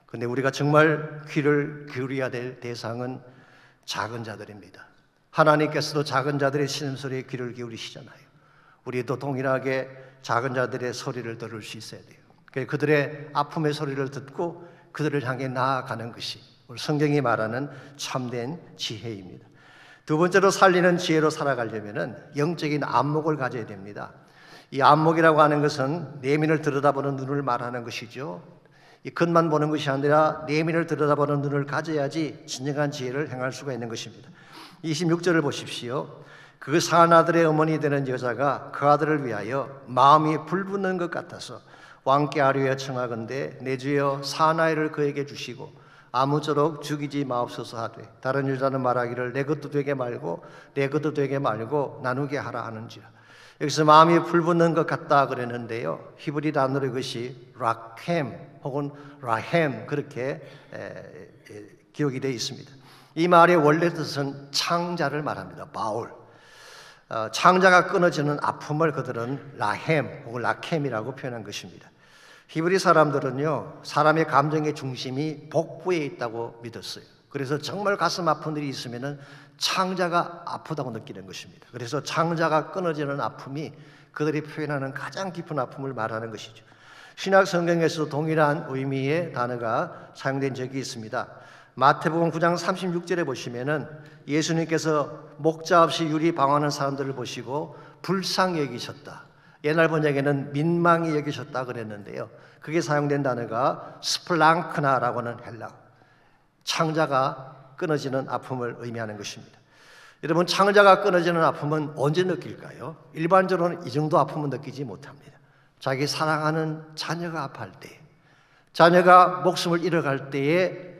그런데 우리가 정말 귀를 기울여야 될 대상은 작은 자들입니다. 하나님께서도 작은 자들의 신음소리에 귀를 기울이시잖아요. 우리도 동일하게 작은 자들의 소리를 들을 수 있어야 돼요. 그들의 아픔의 소리를 듣고 그들을 향해 나아가는 것이 오늘 성경이 말하는 참된 지혜입니다. 두 번째로 살리는 지혜로 살아가려면 영적인 안목을 가져야 됩니다. 이 안목이라고 하는 것은 내면을 들여다보는 눈을 말하는 것이죠. 이 겉만 보는 것이 아니라 내면을 들여다보는 눈을 가져야지 진정한 지혜를 행할 수가 있는 것입니다. 26절을 보십시오. 그 사나들의 어머니 되는 여자가 그 아들을 위하여 마음이 불붙는 것 같아서 왕께 아뢰어 청하건대 내 주여 사나이를 그에게 주시고 아무쪼록 죽이지 마옵소서 하되 다른 여자는 말하기를 내 것도 되게 말고 내 것도 되게 말고 나누게 하라 하는지라. 여기서 마음이 불붙는 것 같다 그랬는데요, 히브리 단어로 이것이 라켐 혹은 라햄 그렇게 기록이 되어 있습니다. 이 말의 원래 뜻은 창자를 말합니다. 바울. 창자가 끊어지는 아픔을 그들은 라햄 혹은 라켐이라고 표현한 것입니다. 히브리 사람들은요, 사람의 감정의 중심이 복부에 있다고 믿었어요. 그래서 정말 가슴 아픈 일이 있으면 창자가 아프다고 느끼는 것입니다. 그래서 창자가 끊어지는 아픔이 그들이 표현하는 가장 깊은 아픔을 말하는 것이죠. 신약 성경에서도 동일한 의미의 단어가 사용된 적이 있습니다. 마태복음 9장 36절에 보시면은 예수님께서 목자 없이 유리 방황하는 사람들을 보시고 불쌍히 여기셨다. 옛날 번역에는 민망히 여기셨다 그랬는데요. 그게 사용된 단어가 스플랑크나라고 하는 헬라, 창자가 끊어지는 아픔을 의미하는 것입니다. 여러분, 창자가 끊어지는 아픔은 언제 느낄까요? 일반적으로는 이 정도 아픔은 느끼지 못합니다. 자기 사랑하는 자녀가 아파할 때, 자녀가 목숨을 잃어갈 때에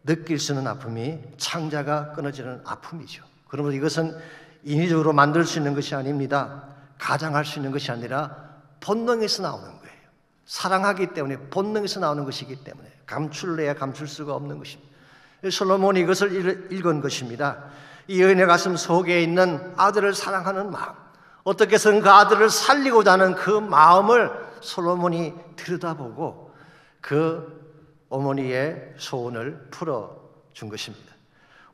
느낄 수 있는 아픔이 창자가 끊어지는 아픔이죠. 그러므로 이것은 인위적으로 만들 수 있는 것이 아닙니다. 가장할 수 있는 것이 아니라 본능에서 나오는 거예요. 사랑하기 때문에 본능에서 나오는 것이기 때문에 감출래야 감출 수가 없는 것입니다. 솔로몬이 이것을 읽은 것입니다. 이 여인의 가슴 속에 있는 아들을 사랑하는 마음, 어떻게 해서든 그 아들을 살리고자 하는 그 마음을 솔로몬이 들여다보고 그 어머니의 소원을 풀어준 것입니다.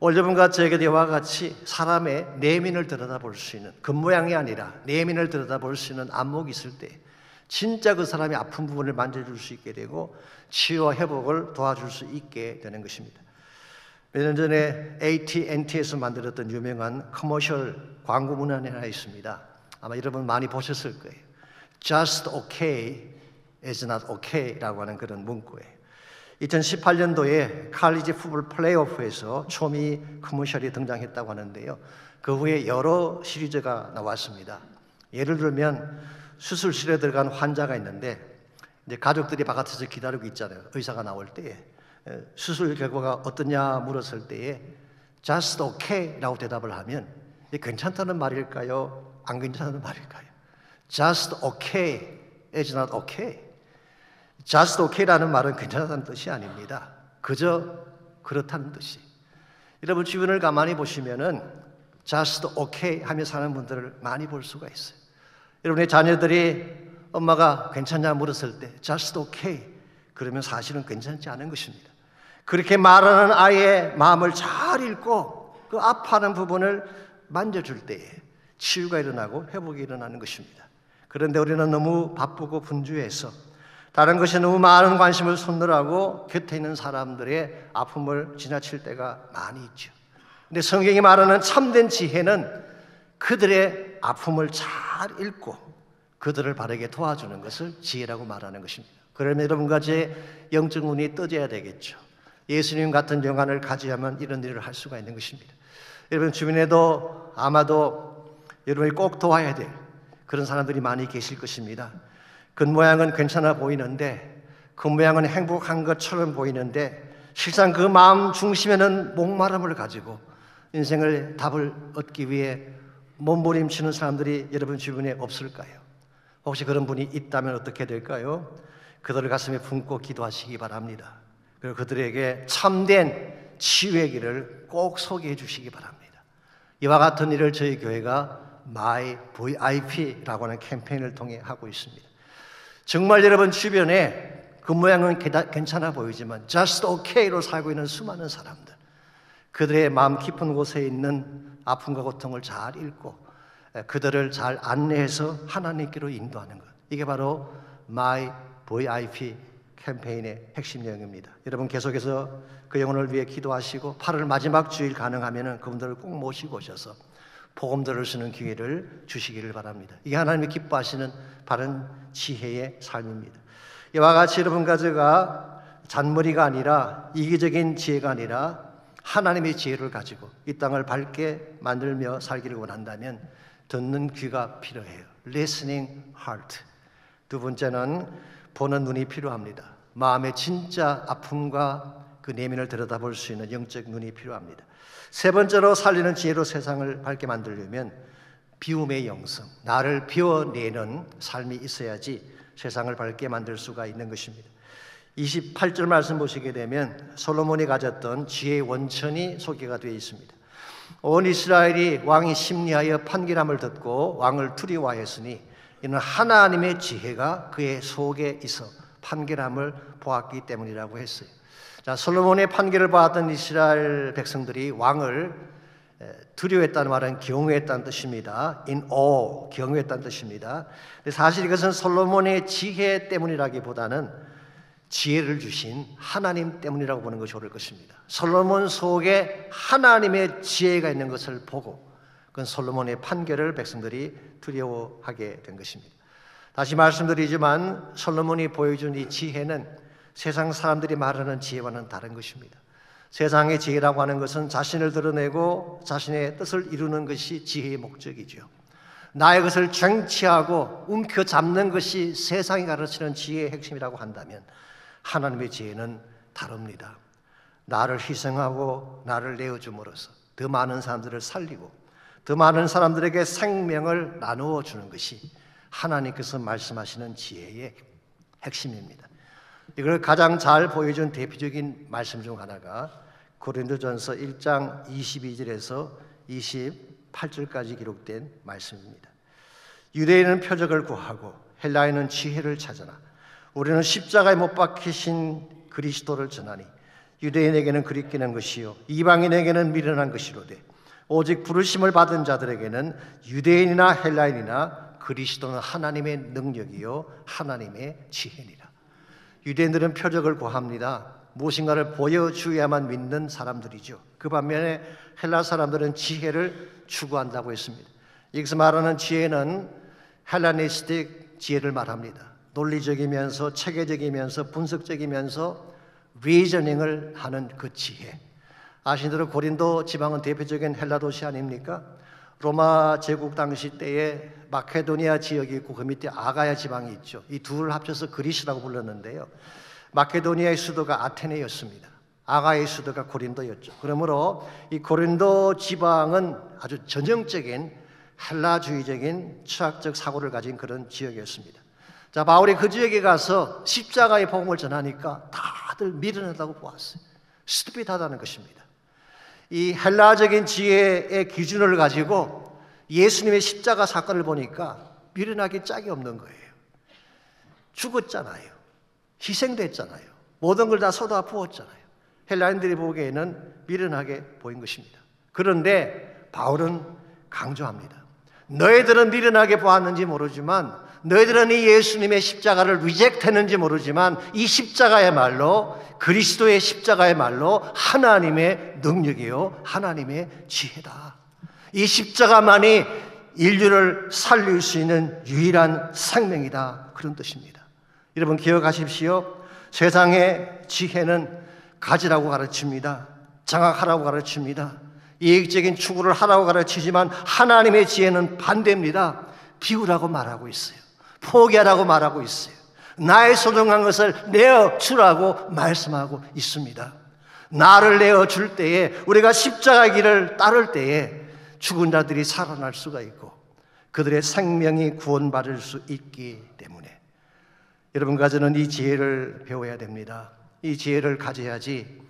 오늘 여러분과 저에게 이와 같이 사람의 내면을 들여다볼 수 있는, 겉모양이 아니라 내면을 들여다볼 수 있는 안목이 있을 때 진짜 그 사람의 아픈 부분을 만져줄 수 있게 되고 치유와 회복을 도와줄 수 있게 되는 것입니다. 몇 년 전에 AT&T에서 만들었던 유명한 커머셜 광고 문안이 하나 있습니다. 아마 여러분 많이 보셨을 거예요. Just okay is not okay라고 하는 그런 문구예요. 2018년도에 칼리지 풋볼 플레이오프에서 초미 커머셜이 등장했다고 하는데요. 그 후에 여러 시리즈가 나왔습니다. 예를 들면 수술실에 들어간 환자가 있는데 이제 가족들이 바깥에서 기다리고 있잖아요. 의사가 나올 때에 수술 결과가 어떠냐 물었을 때에 just okay라고 대답을 하면 이게 괜찮다는 말일까요? 안 괜찮다는 말일까요? just okay is not okay. just okay라는 말은 괜찮다는 뜻이 아닙니다. 그저 그렇다는 뜻이. 여러분 주변을 가만히 보시면은 just okay 하며 사는 분들을 많이 볼 수가 있어요. 여러분의 자녀들이 엄마가 괜찮냐 물었을 때 just okay 그러면 사실은 괜찮지 않은 것입니다. 그렇게 말하는 아이의 마음을 잘 읽고 그 아파하는 부분을 만져줄 때에 치유가 일어나고 회복이 일어나는 것입니다. 그런데 우리는 너무 바쁘고 분주해서 다른 것에 너무 많은 관심을 쏟느라고 곁에 있는 사람들의 아픔을 지나칠 때가 많이 있죠. 근데 성경이 말하는 참된 지혜는 그들의 아픔을 잘 읽고 그들을 바르게 도와주는 것을 지혜라고 말하는 것입니다. 그러면 여러분과 제 영적 눈이 떠져야 되겠죠. 예수님 같은 영안을 가지야만 이런 일을 할 수가 있는 것입니다. 여러분 주변에도 아마도 여러분이 꼭 도와야 될 그런 사람들이 많이 계실 것입니다. 겉모양은 괜찮아 보이는데, 겉모양은 행복한 것처럼 보이는데 실상 그 마음 중심에는 목마름을 가지고 인생을 답을 얻기 위해 몸부림치는 사람들이 여러분 주변에 없을까요? 혹시 그런 분이 있다면 어떻게 될까요? 그들을 가슴에 품고 기도하시기 바랍니다. 그리고 그들에게 참된 치유의 길을 꼭 소개해 주시기 바랍니다. 이와 같은 일을 저희 교회가 My VIP라고 하는 캠페인을 통해 하고 있습니다. 정말 여러분 주변에 그 모양은 괜찮아 보이지만 just okay로 살고 있는 수많은 사람들, 그들의 마음 깊은 곳에 있는 아픔과 고통을 잘 읽고 그들을 잘 안내해서 하나님께로 인도하는 것, 이게 바로 My VIP 캠페인의 핵심 내용입니다. 여러분 계속해서 그 영혼을 위해 기도하시고 8월 마지막 주일 가능하면 그분들을 꼭 모시고 오셔서 복음 들을 수 있는 기회를 주시기를 바랍니다. 이게 하나님이 기뻐하시는 바른 지혜의 삶입니다. 이와 같이 여러분과 제가 잔머리가 아니라 이기적인 지혜가 아니라 하나님의 지혜를 가지고 이 땅을 밝게 만들며 살기를 원한다면 듣는 귀가 필요해요. Listening heart. 두 번째는 보는 눈이 필요합니다. 마음의 진짜 아픔과 그 내면을 들여다볼 수 있는 영적 눈이 필요합니다. 세 번째로 살리는 지혜로 세상을 밝게 만들려면 비움의 영성, 나를 비워내는 삶이 있어야지 세상을 밝게 만들 수가 있는 것입니다. 28절 말씀 보시게 되면 솔로몬이 가졌던 지혜의 원천이 소개가 되어 있습니다. 온 이스라엘이 왕이 심리하여 판결함을 듣고 왕을 두려워하였으니 이는 하나님의 지혜가 그의 속에 있어 판결함을 보았기 때문이라고 했어요. 자, 솔로몬의 판결을 받았던 이스라엘 백성들이 왕을 두려워했다는 말은 경외했다는 뜻입니다. in awe, 경외했다는 뜻입니다. 사실 이것은 솔로몬의 지혜 때문이라기보다는 지혜를 주신 하나님 때문이라고 보는 것이 옳을 것입니다. 솔로몬 속에 하나님의 지혜가 있는 것을 보고 그건 솔로몬의 판결을 백성들이 두려워하게 된 것입니다. 다시 말씀드리지만 솔로몬이 보여준 이 지혜는 세상 사람들이 말하는 지혜와는 다른 것입니다. 세상의 지혜라고 하는 것은 자신을 드러내고 자신의 뜻을 이루는 것이 지혜의 목적이죠. 나의 것을 쟁취하고 움켜잡는 것이 세상이 가르치는 지혜의 핵심이라고 한다면 하나님의 지혜는 다릅니다. 나를 희생하고 나를 내어줌으로써 더 많은 사람들을 살리고 더 많은 사람들에게 생명을 나누어 주는 것이 하나님께서 말씀하시는 지혜의 핵심입니다. 이걸 가장 잘 보여준 대표적인 말씀 중 하나가 고린도전서 1장 22절에서 28절까지 기록된 말씀입니다. 유대인은 표적을 구하고 헬라인은 지혜를 찾으나 우리는 십자가에 못 박히신 그리스도를 전하니 유대인에게는 그리끼는 것이요 이방인에게는 미련한 것이로되 오직 부르심을 받은 자들에게는 유대인이나 헬라인이나 그리스도는 하나님의 능력이요 하나님의 지혜니라. 유대인들은 표적을 구합니다. 무엇인가를 보여주어야만 믿는 사람들이죠. 그 반면에 헬라 사람들은 지혜를 추구한다고 했습니다. 여기서 말하는 지혜는 헬라니스틱 지혜를 말합니다. 논리적이면서 체계적이면서 분석적이면서 리저닝을 하는 그 지혜. 아시는 대로 고린도 지방은 대표적인 헬라 도시 아닙니까? 로마 제국 당시 때에 마케도니아 지역이 있고 그 밑에 아가야 지방이 있죠. 이 둘을 합쳐서 그리스라고 불렀는데요. 마케도니아의 수도가 아테네였습니다. 아가야의 수도가 고린도였죠. 그러므로 이 고린도 지방은 아주 전형적인 헬라주의적인 철학적 사고를 가진 그런 지역이었습니다. 자, 바울이 그 지역에 가서 십자가의 복음을 전하니까 다들 미련하다고 보았어요. 스투핏하다는 것입니다. 이 헬라적인 지혜의 기준을 가지고 예수님의 십자가 사건을 보니까 미련하기 짝이 없는 거예요. 죽었잖아요. 희생됐잖아요. 모든 걸 다 쏟아 부었잖아요. 헬라인들이 보기에는 미련하게 보인 것입니다. 그런데 바울은 강조합니다. 너희들은 미련하게 보았는지 모르지만 너희들은 이 예수님의 십자가를 리젝트했는지 모르지만 이 십자가야말로 그리스도의 십자가야말로 하나님의 능력이요 하나님의 지혜다. 이 십자가만이 인류를 살릴 수 있는 유일한 생명이다. 그런 뜻입니다. 여러분 기억하십시오. 세상의 지혜는 가지라고 가르칩니다. 장악하라고 가르칩니다. 이익적인 추구를 하라고 가르치지만 하나님의 지혜는 반대입니다. 비우라고 말하고 있어요. 포기하라고 말하고 있어요. 나의 소중한 것을 내어주라고 말씀하고 있습니다. 나를 내어줄 때에 우리가 십자가의 길을 따를 때에 죽은 자들이 살아날 수가 있고 그들의 생명이 구원받을 수 있기 때문에 여러분과 저는 이 지혜를 배워야 됩니다. 이 지혜를 가져야지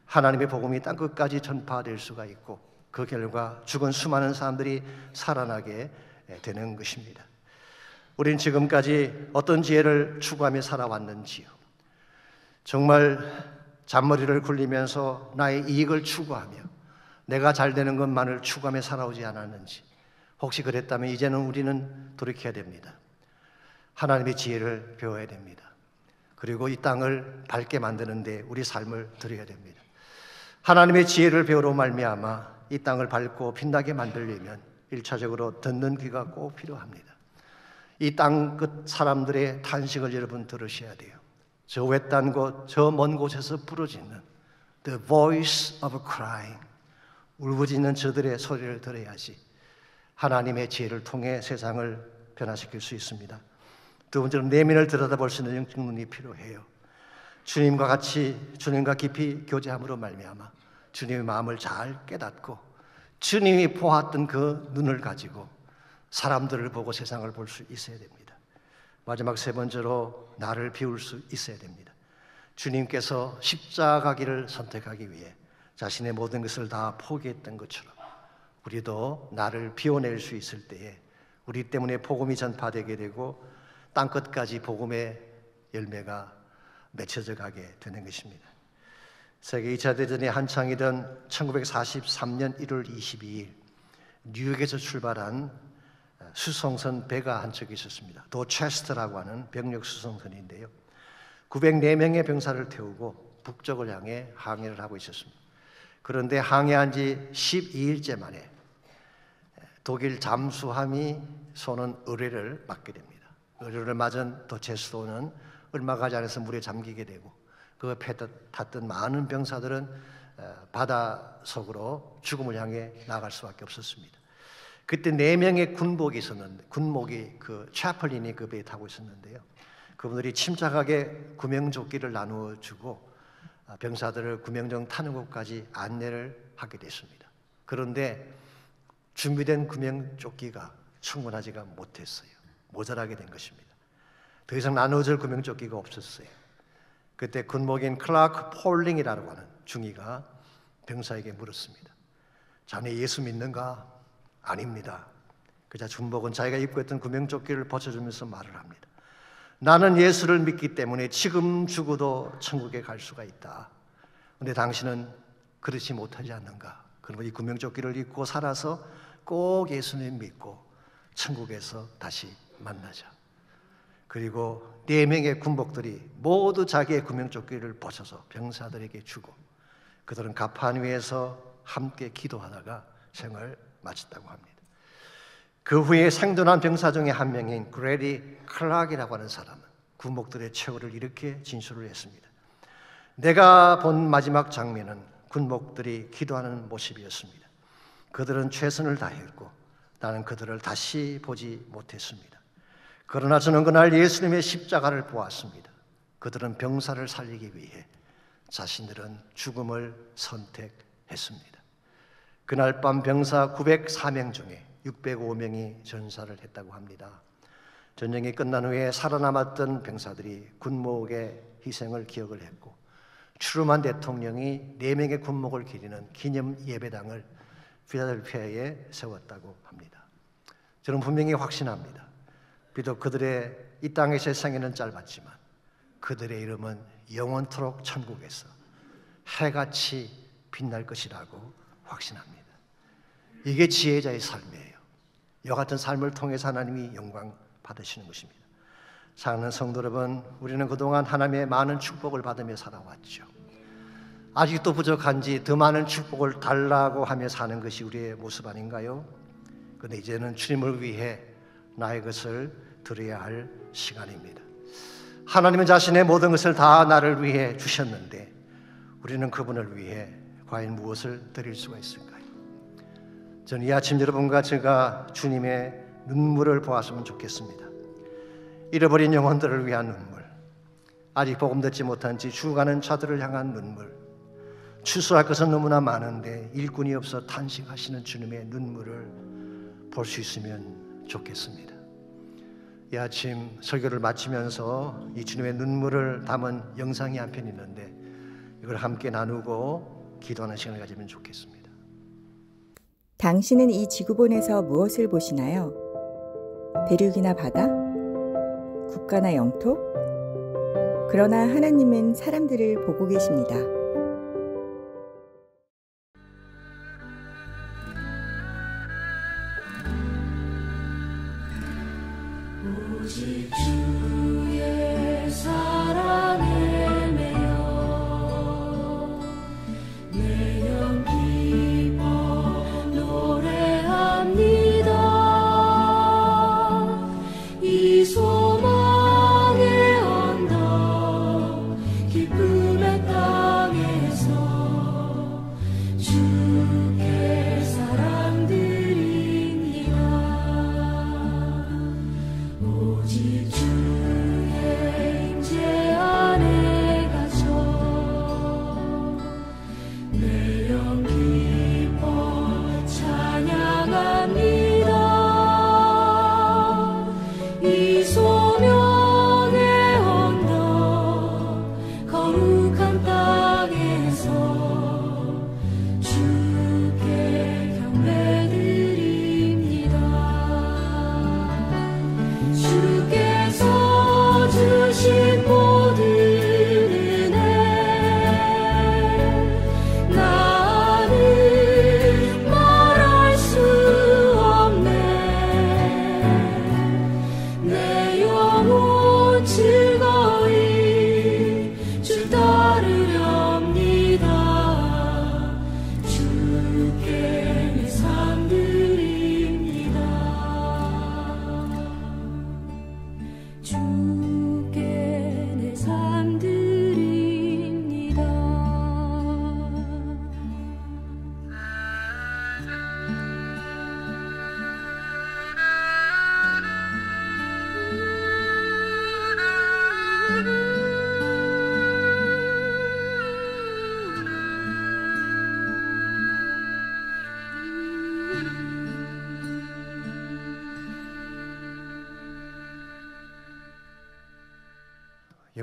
하나님의 복음이 땅끝까지 전파될 수가 있고 그 결과 죽은 수많은 사람들이 살아나게 되는 것입니다. 우리는 지금까지 어떤 지혜를 추구하며 살아왔는지요? 정말 잔머리를 굴리면서 나의 이익을 추구하며 내가 잘 되는 것만을 추구하며 살아오지 않았는지 혹시 그랬다면 이제는 우리는 돌이켜야 됩니다. 하나님의 지혜를 배워야 됩니다. 그리고 이 땅을 밝게 만드는 데 우리 삶을 드려야 됩니다. 하나님의 지혜를 배우러 말미암아 이 땅을 밝고 빛나게 만들려면 1차적으로 듣는 귀가 꼭 필요합니다. 이 땅끝 사람들의 탄식을 여러분 들으셔야 돼요. 저 외딴 곳, 저 먼 곳에서 부르짖는 The voice of crying, 울부짖는 저들의 소리를 들어야지 하나님의 지혜를 통해 세상을 변화시킬 수 있습니다. 두 번째로 내면을 들여다볼 수 있는 영적 눈이 필요해요. 주님과 같이 주님과 깊이 교제함으로 말미암아 주님의 마음을 잘 깨닫고 주님이 보았던 그 눈을 가지고 사람들을 보고 세상을 볼 수 있어야 됩니다. 마지막 세 번째로 나를 비울 수 있어야 됩니다. 주님께서 십자가 길을 선택하기 위해 자신의 모든 것을 다 포기했던 것처럼 우리도 나를 비워낼 수 있을 때에 우리 때문에 복음이 전파되게 되고 땅끝까지 복음의 열매가 맺혀져 가게 되는 것입니다. 세계 2차 대전이 한창이던 1943년 1월 22일 뉴욕에서 출발한 수송선 배가 한 척이 있었습니다. 도체스터라고 하는 병력 수송선인데요. 904명의 병사를 태우고 북쪽을 향해 항해를 하고 있었습니다. 그런데 항해한 지 12일째 만에 독일 잠수함이 쏘는 의뢰를 맞게 됩니다. 의뢰를 맞은 도체스터는 얼마 가지 않아서 물에 잠기게 되고 그 배 탔던 많은 병사들은 바다 속으로 죽음을 향해 나갈 수밖에 없었습니다. 그때 4명의 군복이 있었는데, 군목이 그 차플린이 그 배에 타고 있었는데요. 그분들이 침착하게 구명조끼를 나누어 주고 병사들을 구명정 타는 곳까지 안내를 하게 됐습니다. 그런데 준비된 구명조끼가 충분하지가 못했어요. 모자라게 된 것입니다. 더 이상 나누어질 구명조끼가 없었어요. 그때 군목인 클라크 폴링이라고 하는 중위가 병사에게 물었습니다. 자네 예수 믿는가? 아닙니다. 그자 군복은 자기가 입고 있던 구명조끼를 벗어주면서 말을 합니다. 나는 예수를 믿기 때문에 지금 죽어도 천국에 갈 수가 있다. 그런데 당신은 그렇지 못하지 않는가? 그러면 이 구명조끼를 입고 살아서 꼭 예수님 믿고 천국에서 다시 만나자. 그리고 4명의 군복들이 모두 자기의 구명조끼를 벗어서 병사들에게 주고 그들은 가판 위에서 함께 기도하다가 생을 마쳤다고 합니다. 그 후에 생존한 병사 중에 한 명인 그레디 클락이라고 하는 사람은 군복들의 최후를 이렇게 진술을 했습니다. 내가 본 마지막 장면은 군복들이 기도하는 모습이었습니다. 그들은 최선을 다했고 나는 그들을 다시 보지 못했습니다. 그러나 저는 그날 예수님의 십자가를 보았습니다. 그들은 병사를 살리기 위해 자신들은 죽음을 선택했습니다. 그날 밤 병사 904명 중에 605명이 전사를 했다고 합니다. 전쟁이 끝난 후에 살아남았던 병사들이 군목의 희생을 기억을 했고 트루만 대통령이 4명의 군목을 기리는 기념 예배당을 필라델피아에 세웠다고 합니다. 저는 분명히 확신합니다. 비록 그들의 이 땅에서의 생애는 짧았지만 그들의 이름은 영원토록 천국에서 해같이 빛날 것이라고 확신합니다. 이게 지혜자의 삶이에요. 이와 같은 삶을 통해서 하나님이 영광 받으시는 것입니다. 사랑하는 성도 여러분, 우리는 그동안 하나님의 많은 축복을 받으며 살아왔죠. 아직도 부족한지 더 많은 축복을 달라고 하며 사는 것이 우리의 모습 아닌가요? 그런데 이제는 주님을 위해 나의 것을 드려야 할 시간입니다. 하나님은 자신의 모든 것을 다 나를 위해 주셨는데 우리는 그분을 위해 과연 무엇을 드릴 수가 있을까요? 저는 이 아침 여러분과 제가 주님의 눈물을 보았으면 좋겠습니다. 잃어버린 영혼들을 위한 눈물, 아직 복음 듣지 못한 채 죽어가는 자들을 향한 눈물, 추수할 것은 너무나 많은데 일꾼이 없어 탄식하시는 주님의 눈물을 볼 수 있으면 좋겠습니다. 이 아침 설교를 마치면서 이 주님의 눈물을 담은 영상이 한 편 있는데 이걸 함께 나누고 기도하는 시간을 가지면 좋겠습니다. 당신은 이 지구본에서 무엇을 보시나요? 대륙이나 바다? 국가나 영토? 그러나 하나님은 사람들을 보고 계십니다. 오직 주의 사랑에 매여 내 영 기뻐 노래합니다. 이 소망의 언덕 기쁨의 땅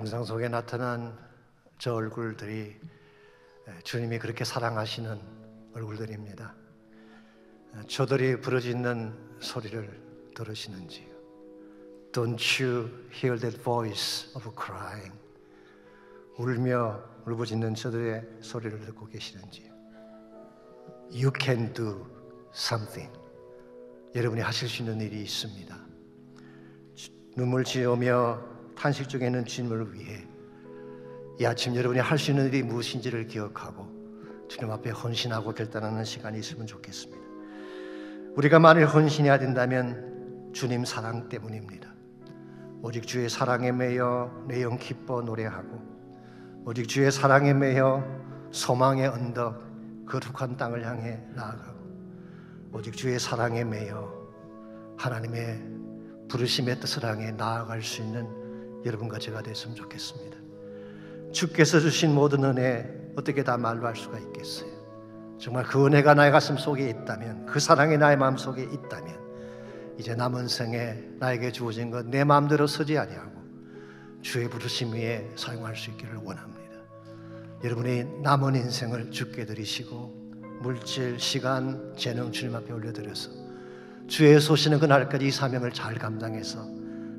영상 속에 나타난 저 얼굴들이 주님이 그렇게 사랑하시는 얼굴들입니다. 저들이 부르짖는 소리를 들으시는지요? Don't you hear that voice of crying? 울며 울부짖는 저들의 소리를 듣고 계시는지요? You can do something. 여러분이 하실 수 있는 일이 있습니다. 눈물 지으며 탄식 중에 있는 주님을 위해 이 아침 여러분이 할 수 있는 일이 무엇인지를 기억하고 주님 앞에 헌신하고 결단하는 시간이 있으면 좋겠습니다. 우리가 만일 헌신해야 된다면 주님 사랑 때문입니다. 오직 주의 사랑에 매여 내 영 기뻐 노래하고, 오직 주의 사랑에 매여 소망의 언덕 거룩한 땅을 향해 나아가고, 오직 주의 사랑에 매여 하나님의 부르심의 뜻을 향해 나아갈 수 있는 여러분과 제가 됐으면 좋겠습니다. 주께서 주신 모든 은혜 어떻게 다 말로 할 수가 있겠어요? 정말 그 은혜가 나의 가슴 속에 있다면, 그 사랑이 나의 마음 속에 있다면, 이제 남은 생에 나에게 주어진 것 내 마음대로 서지 아니하고 주의 부르심 위에 사용할 수 있기를 원합니다. 여러분의 남은 인생을 주께 드리시고 물질, 시간, 재능 주님 앞에 올려드려서 주의 소시는 그날까지 이 사명을 잘 감당해서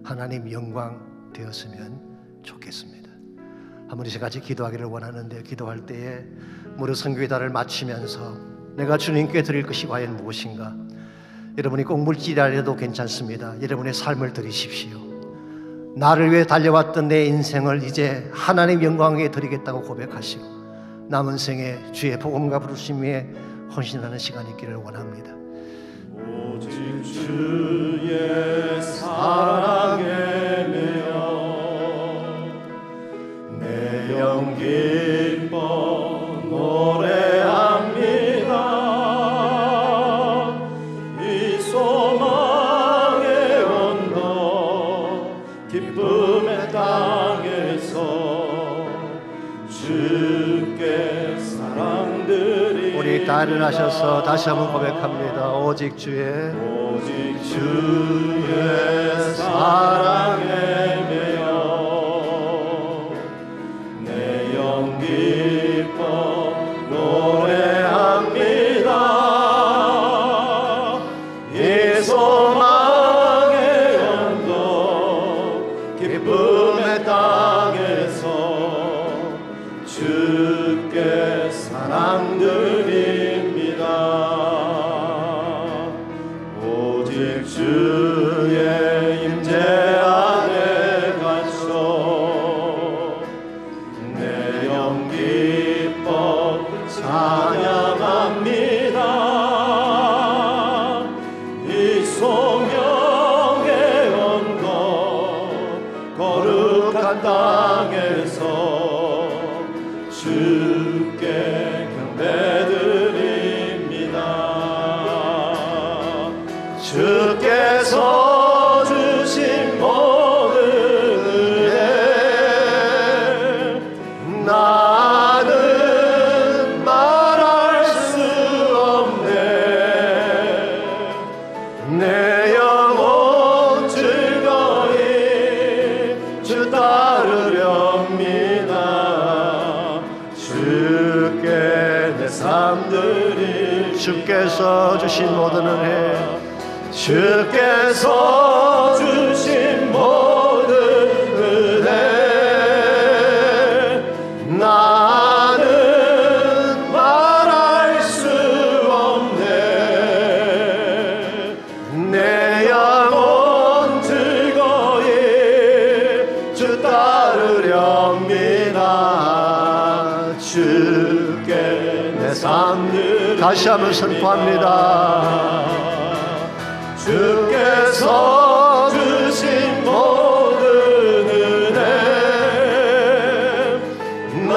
하나님 영광 되었으면 좋겠습니다. 한번 이제 같이 기도하기를 원하는데, 기도할 때에 무릇 선교회다를 마치면서 내가 주님께 드릴 것이 과연 무엇인가? 여러분이 꼭 물질이라도 괜찮습니다. 여러분의 삶을 드리십시오. 나를 위해 달려왔던 내 인생을 이제 하나님 영광에 드리겠다고 고백하시고 남은 생에 주의 복음과 부르심 위에 헌신하는 시간이 있기를 원합니다. 오직 주의 사랑에 매여 내 영 기뻐 노래합니다. 이 소망의 언덕 기쁨의 땅에서 주께 사랑드리. 우리 다 일어나셔서 다시 한번 고백합니다. 오직 주의 사랑에 매여 내 영 기뻐 노래합니다. 이 소망의 언덕 기쁨의 땅에서 주께 사랑드립니다. 오직 주의 임재 안에 갇혀 내 영 기뻐 찬양합니다. 이 소명의 언덕 거룩한 땅에서 주께 경배드립니다. 주께서 주신 모든 은혜 나는 말할 수 없네. 내 영혼 즐거이 주 따르렵니다. 주께 내 삶 드리. 주께서 주신 모든 은혜, 주께서 주신 모든 은혜 나는 말할 수 없네. 내 영혼 즐거이 주 따르렵니다. 주께 내 삶 드리. 다시 한번 선포합니다. 주께서 주신 모든 은혜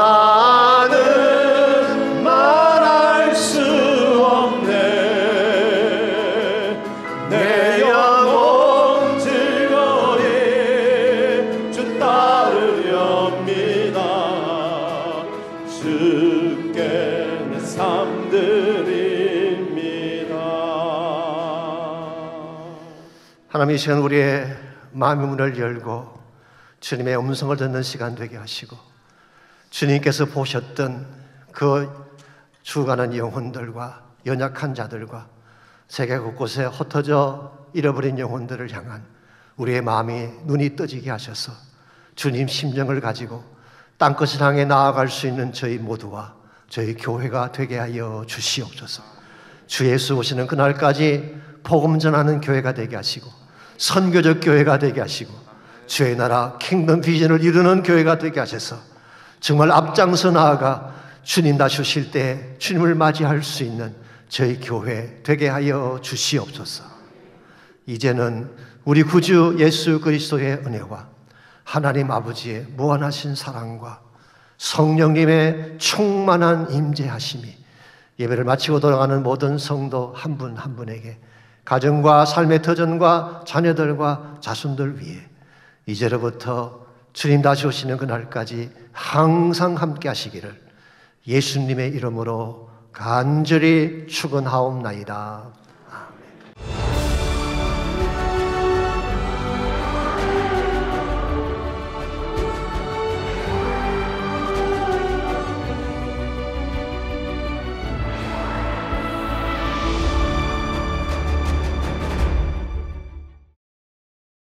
나는 말할 수 없네. 내 영혼 즐거이 주 따르렵니다. 주께 내 삶 드립니다. 하나님 이 시간 우리의 마음의 문을 열고 주님의 음성을 듣는 시간 되게 하시고 주님께서 보셨던 그 죽어가는 영혼들과 연약한 자들과 세계 곳곳에 흩어져 잃어버린 영혼들을 향한 우리의 마음이 눈이 떠지게 하셔서 주님 심정을 가지고 땅끝을 향해 나아갈 수 있는 저희 모두와 저희 교회가 되게 하여 주시옵소서. 주 예수 오시는 그날까지 복음 전하는 교회가 되게 하시고 선교적 교회가 되게 하시고 주의 나라 킹덤 비전을 이루는 교회가 되게 하셔서 정말 앞장서 나아가 주님 다시 오실 때 주님을 맞이할 수 있는 저희 교회 되게 하여 주시옵소서. 이제는 우리 구주 예수 그리스도의 은혜와 하나님 아버지의 무한하신 사랑과 성령님의 충만한 임재하심이 예배를 마치고 돌아가는 모든 성도 한 분 한 분에게 가정과 삶의 터전과 자녀들과 자손들 위해 이제로부터 주님 다시 오시는 그날까지 항상 함께 하시기를 예수님의 이름으로 간절히 축원하옵나이다.